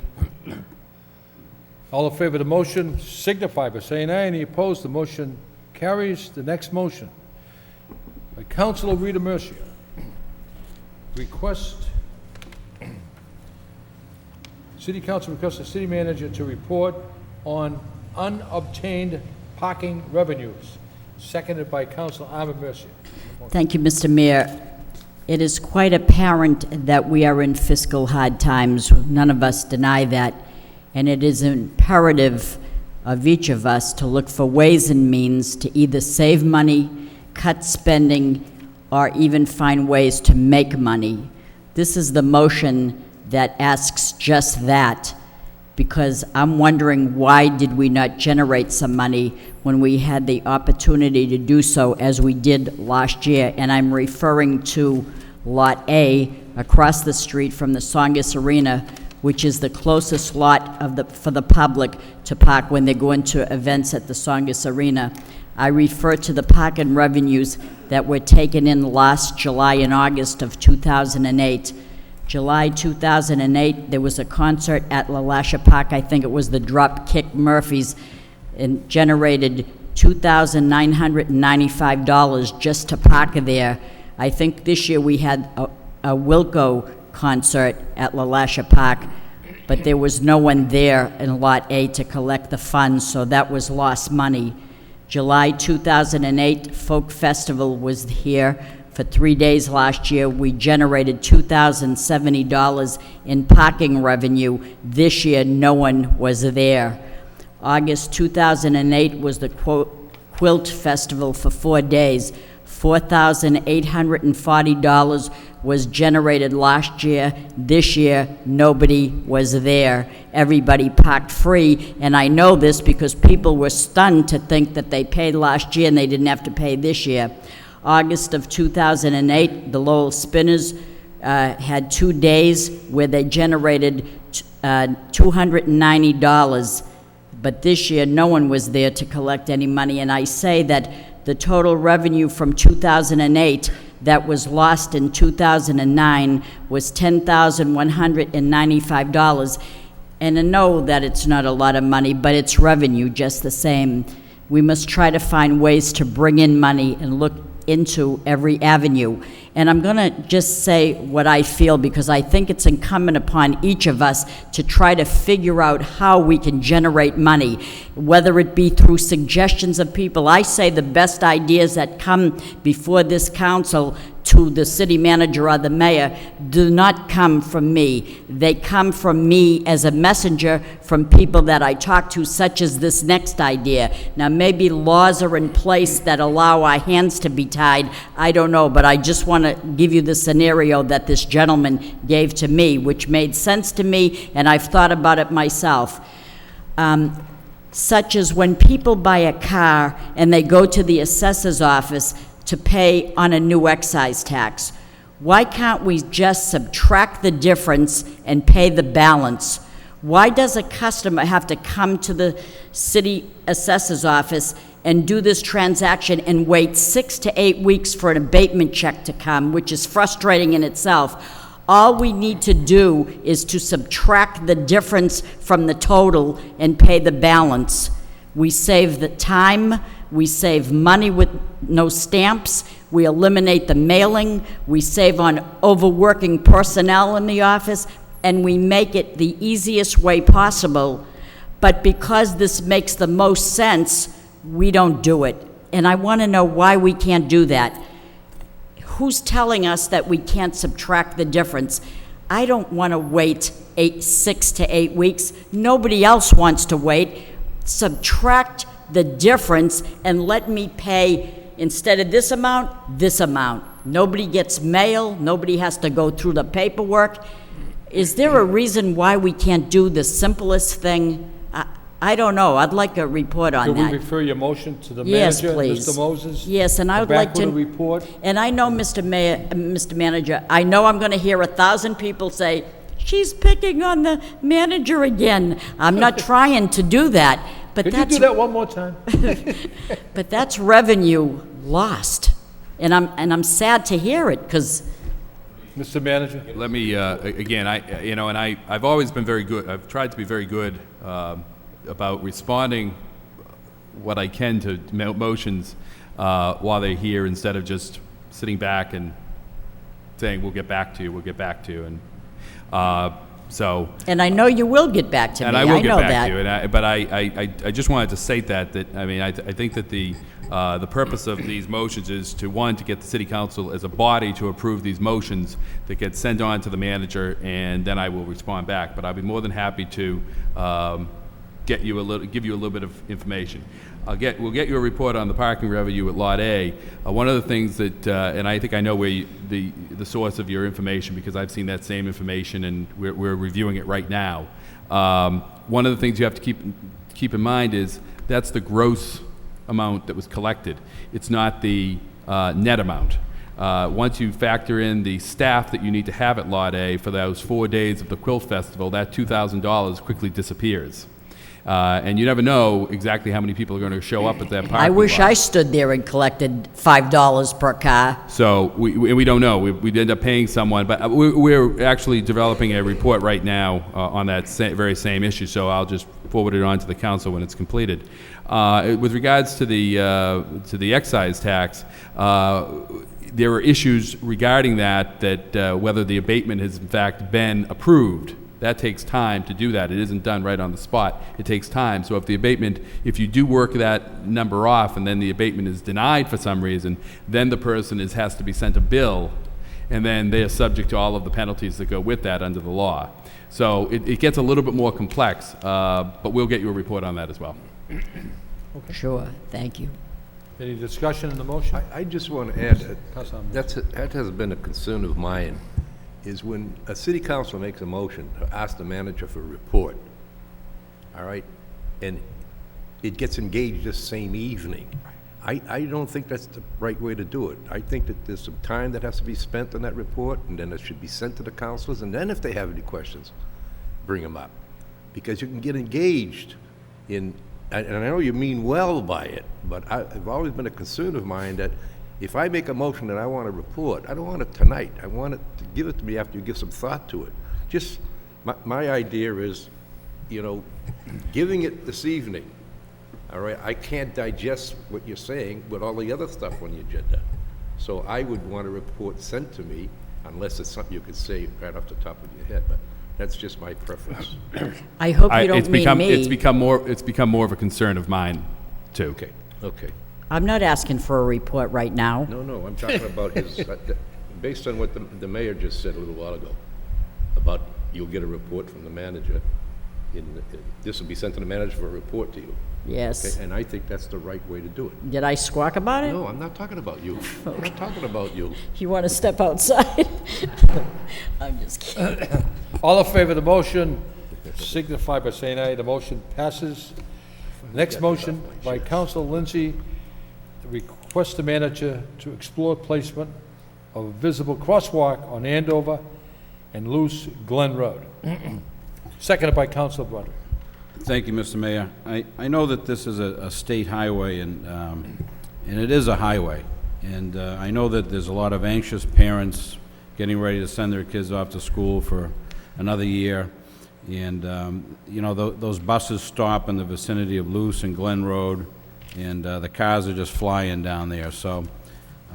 All in favor of the motion, signify by saying aye. Any opposed? The motion carries. The next motion. by Councilor Rita Mercia. City Council requests the city manager to report on unobtained parking revenues, seconded by Councilor Armin Mercia. Thank you, Mr. Mayor. It is quite apparent that we are in fiscal hard times. None of us deny that. And it is imperative of each of us to look for ways and means to either save money, cut spending, or even find ways to make money. This is the motion that asks just that, because I'm wondering, why did we not generate some money when we had the opportunity to do so as we did last year? And I'm referring to Lot A across the street from the Songus Arena, which is the closest lot for the public to park when they go into events at the Songus Arena. I refer to the parking revenues that were taken in last July and August of 2008. July 2008, there was a concert at LaLasha Park. I think it was the Dropkick Murphys, and generated $2,995 just to park there. I think this year we had a Wilco concert at LaLasha Park, but there was no one there in Lot A to collect the funds, so that was lost money. July 2008, Folk Festival was here for 3 days last year. We generated $2,070 in parking revenue. This year, no one was there. August 2008 was the Quilt Festival for 4 days. $4,840 was generated last year. This year, nobody was there. Everybody parked free, and I know this because people were stunned to think that they paid last year and they didn't have to pay this year. August of 2008, the Lowell Spinners had 2 days where they generated $290, but this year no one was there to collect any money, and I say that the total revenue from 2008 that was lost in 2009 was $10,195. And I know that it's not a lot of money, but it's revenue just the same. We must try to find ways to bring in money and look into every avenue. And I'm going to just say what I feel, because I think it's incumbent upon each of us to try to figure out how we can generate money, whether it be through suggestions of people. I say the best ideas that come before this council to the city manager or the mayor do not come from me. They come from me as a messenger from people that I talk to, such as this next idea. Now, maybe laws are in place that allow our hands to be tied. I don't know, but I just want to give you the scenario that this gentleman gave to me, which made sense to me, and I've thought about it myself. Such as when people buy a car and they go to the assessor's office to pay on a new excise tax. Why can't we just subtract the difference and pay the balance? Why does a customer have to come to the city assessor's office and do this transaction and wait 6 to 8 weeks for an abatement check to come, which is frustrating in itself? All we need to do is to subtract the difference from the total and pay the balance. We save the time, we save money with no stamps, we eliminate the mailing, we save on overworking personnel in the office, and we make it the easiest way possible. But because this makes the most sense, we don't do it. And I want to know why we can't do that. Who's telling us that we can't subtract the difference? I don't want to wait 6 to 8 weeks. Nobody else wants to wait. Subtract the difference and let me pay, instead of this amount, this amount. Nobody gets mail. Nobody has to go through the paperwork. Is there a reason why we can't do the simplest thing? I don't know. I'd like a report on Could that. we refer your motion to the Yes, manager, please. Mr. Moses? Yes, and I would Come back like to. with a report? And I know, Mr. Manager, I know I'm going to hear 1,000 people say, she's picking on the manager again. I'm not trying to do that, but Could you that's do that one more time? but that's revenue lost, and I'm sad to hear it, because. Mr. Manager? Let me, again, I've always been very good, I've tried to be very good about responding what I can to motions while they're here, instead of just sitting back and saying, we'll get back to you, we'll get back to you. And so. And I know you will get back to me. And I will get know back that. to you. But I just wanted to state that I mean, I think that the purpose of these motions is to, one, to get the city council as a body to approve these motions that get sent on to the manager, and then I will respond back. But I'll be more than happy to give you a little bit of information. We'll get you a report on the parking revenue at Lot A. One of the things that, and I think I know where the source of your information, because I've seen that same information and we're reviewing it right now. One of the things you have to keep in mind is that's the gross amount that was collected. It's not the net amount. Once you factor in the staff that you need to have at Lot A for those 4 days of the Quilt Festival, that $2,000 quickly disappears. And you never know exactly how many people are going to show up at that parking lot. I wish I stood there and collected $5 per car. So we don't know. We'd end up paying someone, but we're actually developing a report right now on that very same issue. So I'll just forward it on to the council when it's completed. With regards to the excise tax, there are issues regarding that whether the abatement has in fact been approved. That takes time to do that. It isn't done right on the spot. It takes time. So if you do work that number off and then the abatement is denied for some reason, then the person has to be sent a bill, and then they are subject to all of the penalties that go with that under the law. So it gets a little bit more complex, but we'll get you a report on that as well. Okay. Sure, thank you. Any discussion in the motion? I just want to add that has been a concern of mine, is when a city council makes a motion to ask the manager for a report, all right, and it gets engaged this same evening. I don't think that's the right way to do it. I think that there's some time that has to be spent on that report, and then it should be sent to the councilors, and then if they have any questions, bring them up. Because you can get engaged in, and I know you mean well by it, but I've always been a concern of mine that if I make a motion that I want a report, I don't want it tonight. I want it to give it to me after you give some thought to it. Just, my idea is, giving it this evening, all right, I can't digest what you're saying with all the other stuff on the agenda. So I would want a report sent to me, unless it's something you could say right off the top of your head, but that's just my preference. I hope you don't mean me. It's become more of a concern of mine, too. Okay. I'm not asking for a report right now. No, I'm talking about his, based on what the mayor just said a little while ago, about you'll get a report from the manager, this will be sent to the manager for a report to you. Yes. Okay? And I think that's the right way to do it. Did I squawk about it? No, I'm not talking about you. I'm not talking about you. You want to step outside? I'm just kidding. All in favor of the motion, signify by saying aye. The motion passes. Next motion by Council Lindsay, to request the manager to explore placement of a visible crosswalk on Andover and Loose Glen Road. Seconded by Council Broderick. Thank you, Mr. Mayor. I know that this is a state highway, and it is a highway. And I know that there's a lot of anxious parents getting ready to send their kids off to school for another year. And, those buses stop in the vicinity of Loose and Glen Road, and the cars are just flying down there. So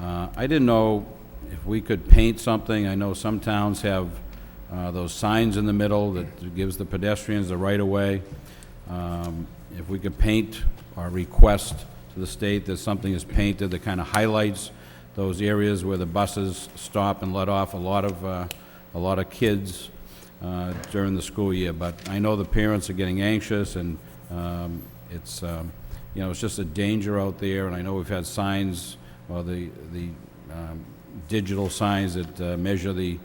I didn't know if we could paint something. I know some towns have those signs in the middle that gives the pedestrians the right-of-way. If we could paint or request to the state that something is painted that kind of highlights those areas where the buses stop and let off a lot of kids during the school year. But I know the parents are getting anxious, and it's it's just a danger out there. And I know we've had signs, well, the digital signs that measure the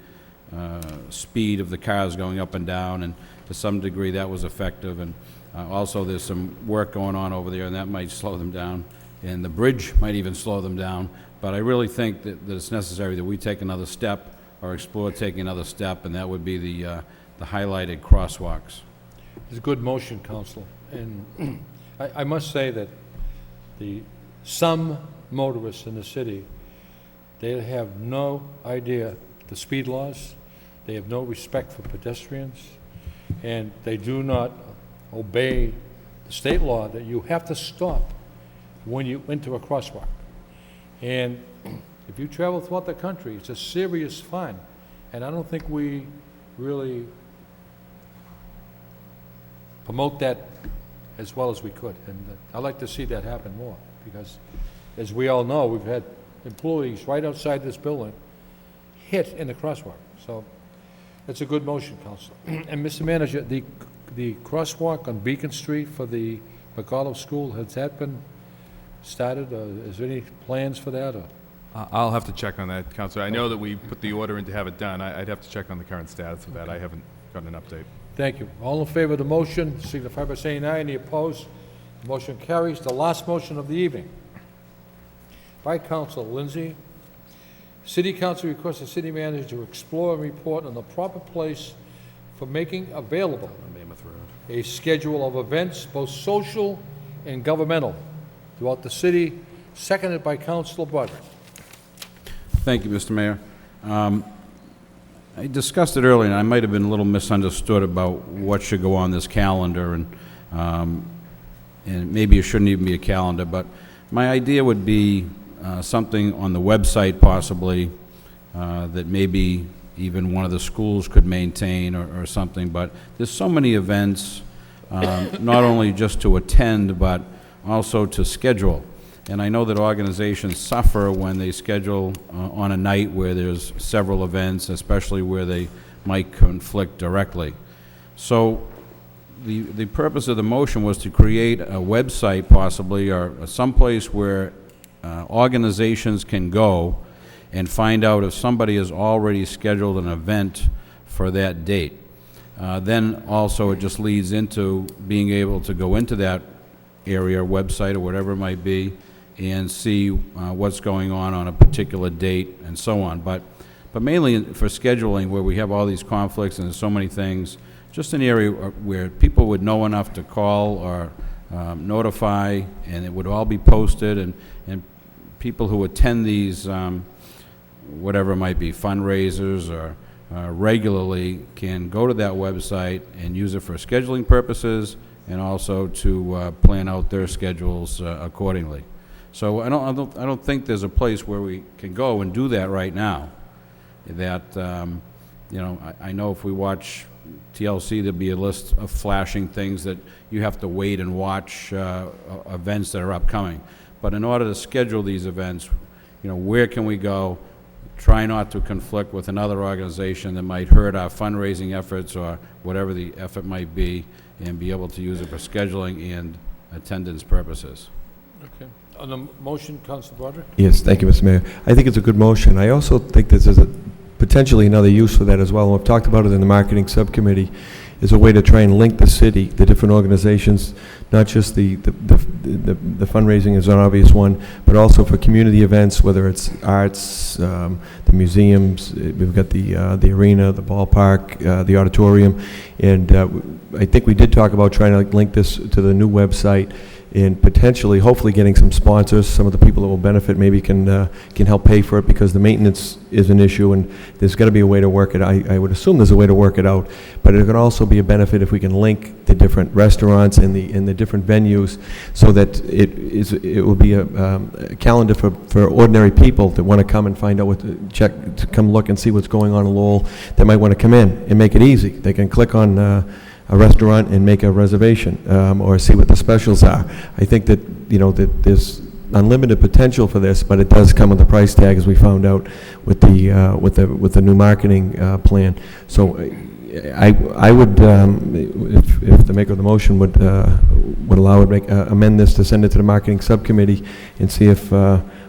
speed of the cars going up and down, and to some degree that was effective. And also there's some work going on over there, and that might slow them down, and the bridge might even slow them down. But I really think that it's necessary that we take another step, or explore taking another step, and that would be the highlighted crosswalks. It's a good motion, Council. And I must say that some motorists in the city, they have no idea the speed laws. They have no respect for pedestrians, and they do not obey the state law that you have to stop when you enter a crosswalk. And if you travel throughout the country, it's a serious fun, and I don't think we really promote that as well as we could. And I'd like to see that happen more, because as we all know, we've had employees right outside this building hit in the crosswalk. So it's a good motion, Council. And Mr. Manager, the crosswalk on Beacon Street for the McAuliffe School, has that been started? Is there any plans for that? Or? I'll have to check on that, Counselor. I know that we put the order in to have it done. I'd have to check on the current status of that. I haven't gotten an update. Thank you. All in favor of the motion, signify by saying aye. Any opposed? The motion carries. The last motion of the evening. By Council Lindsay. City Council requests the city manager to explore and report on the proper place for making available a schedule of events, both social and governmental, throughout the city, seconded by Councilor Broderick. Thank you, Mr. Mayor. I discussed it earlier, and I might have been a little misunderstood about what should go on this calendar, and maybe it shouldn't even be a calendar, but my idea would be something on the website possibly that maybe even one of the schools could maintain or something, but there's so many events, not only just to attend, but also to schedule. And I know that organizations suffer when they schedule on a night where there's several events, especially where they might conflict directly. So the purpose of the motion was to create a website possibly, or someplace where organizations can go and find out if somebody has already scheduled an event for that date. Then also it just leads into being able to go into that area, website, or whatever it might be, and see what's going on a particular date and so on. But mainly for scheduling, where we have all these conflicts and there's so many things, just an area where people would know enough to call or notify, and it would all be posted, and people who attend these, whatever it might be, fundraisers or regularly, can go to that website and use it for scheduling purposes, and also to plan out their schedules accordingly. So I don't think there's a place where we can go and do that right now. That you know, I know if we watch TLC, there'll be a list of flashing things that you have to wait and watch, events that are upcoming. But in order to schedule these events, you know, where can we go? Try not to conflict with another organization that might hurt our fundraising efforts or whatever the effort might be, and be able to use it for scheduling and attendance purposes. Okay. On the motion, Councilor Broderick? Yes, thank you, Mr. Mayor. I think it's a good motion. I also think this is potentially another use for that as well. And we've talked about it in the marketing subcommittee, is a way to try and link the city, the different organizations, not just the fundraising is an obvious one, but also for community events, whether it's arts, the museums, we've got the arena, the ballpark, the auditorium, and I think we did talk about trying to link this to the new website, and potentially, hopefully getting some sponsors, some of the people that will benefit maybe can help pay for it, because the maintenance is an issue, and there's got to be a way to work it. I would assume there's a way to work it out, but it can also be a benefit if we can link the different restaurants and the different venues, so that it will be a calendar for ordinary people that want to come and find out to come look and see what's going on in Lowell, that might want to come in and make it easy. They can click on a restaurant and make a reservation, or see what the specials are. I think that, you know, that there's unlimited potential for this, but it does come with a price tag, as we found out with the new marketing plan. So I would, if the maker of the motion would allow it, amend this to send it to the marketing subcommittee and see if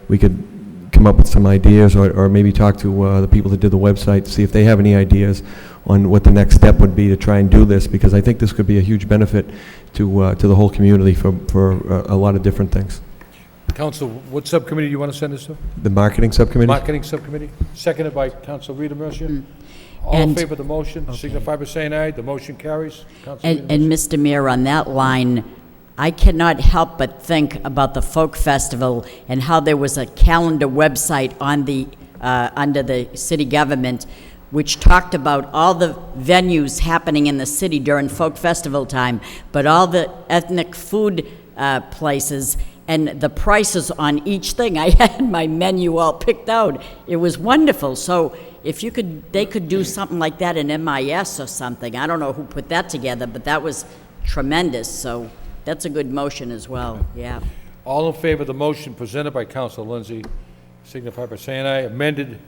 we could come up with some ideas, or maybe talk to the people that did the website to see if they have any ideas on what the next step would be to try and do this, because I think this could be a huge benefit to the whole community for a lot of different things. Council, what subcommittee do you want to send this to? The marketing subcommittee? Marketing subcommittee, seconded by Council Rita Mercier. All in favor of the motion, signify by saying aye. The motion carries. And Mr. Mayor, on that line, I cannot help but think about the Folk Festival and how there was a calendar website on the under the city government which talked about all the venues happening in the city during Folk Festival time, but all the ethnic food places, and the prices on each thing. I had my menu all picked out. It was wonderful. So if they could do something like that in MIS or something. I don't know who put that together, but that was tremendous. So that's a good motion as well, yeah. All in favor of the motion presented by Councilor Lindsay, signify by saying aye. Amended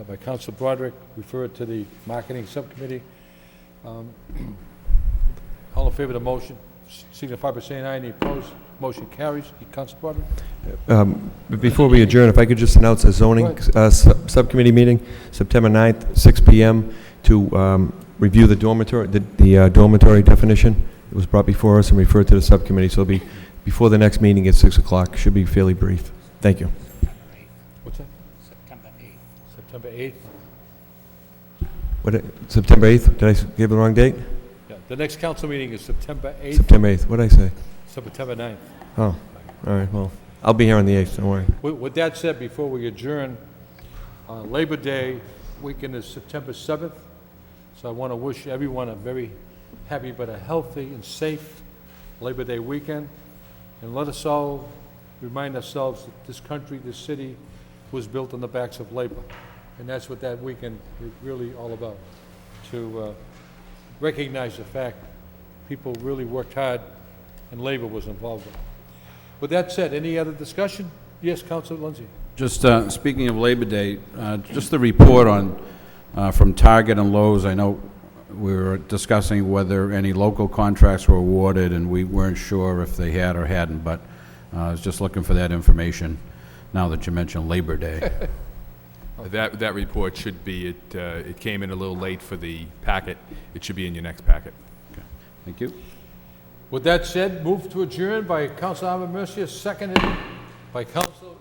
by Councilor Broderick, refer it to the Marketing Subcommittee. All in favor of the motion, signify by saying aye. Any opposed? Motion carries. Councilor Broderick? But before we adjourn, if I could just announce a zoning subcommittee meeting, September 9th, 6 p.m., to review the dormitory, the dormitory definition. It was brought before us and referred to the subcommittee, so it'll be before the next meeting at 6 o'clock. Should be fairly brief. Thank you. What's that? September 8th. September 8th? What, September 8th? Did I give the wrong date? Yeah, the next council meeting is September 8th. September 8th. What did I say? September 9th. Oh, all right. Well, I'll be here on the 8th. Don't worry. With that said, before we adjourn, Labor Day weekend is September 7th. So I want to wish everyone a very happy but a healthy and safe Labor Day weekend. And let us all remind ourselves that this country, this city, was built on the backs of labor. And that's what that weekend is really all about, to recognize the fact people really worked hard and labor was involved with it. With that said, any other discussion? Yes, Councilor Lindsay. Just speaking of Labor Day, just the report on, from Target and Lowe's, I know we were discussing whether any local contracts were awarded, and we weren't sure if they had or hadn't, but I was just looking for that information now that you mentioned Labor Day. That report should be, it came in a little late for the packet. It should be in your next packet. Okay. Thank you. With that said, move to adjourn by Councilor Mercier, seconded by Councilor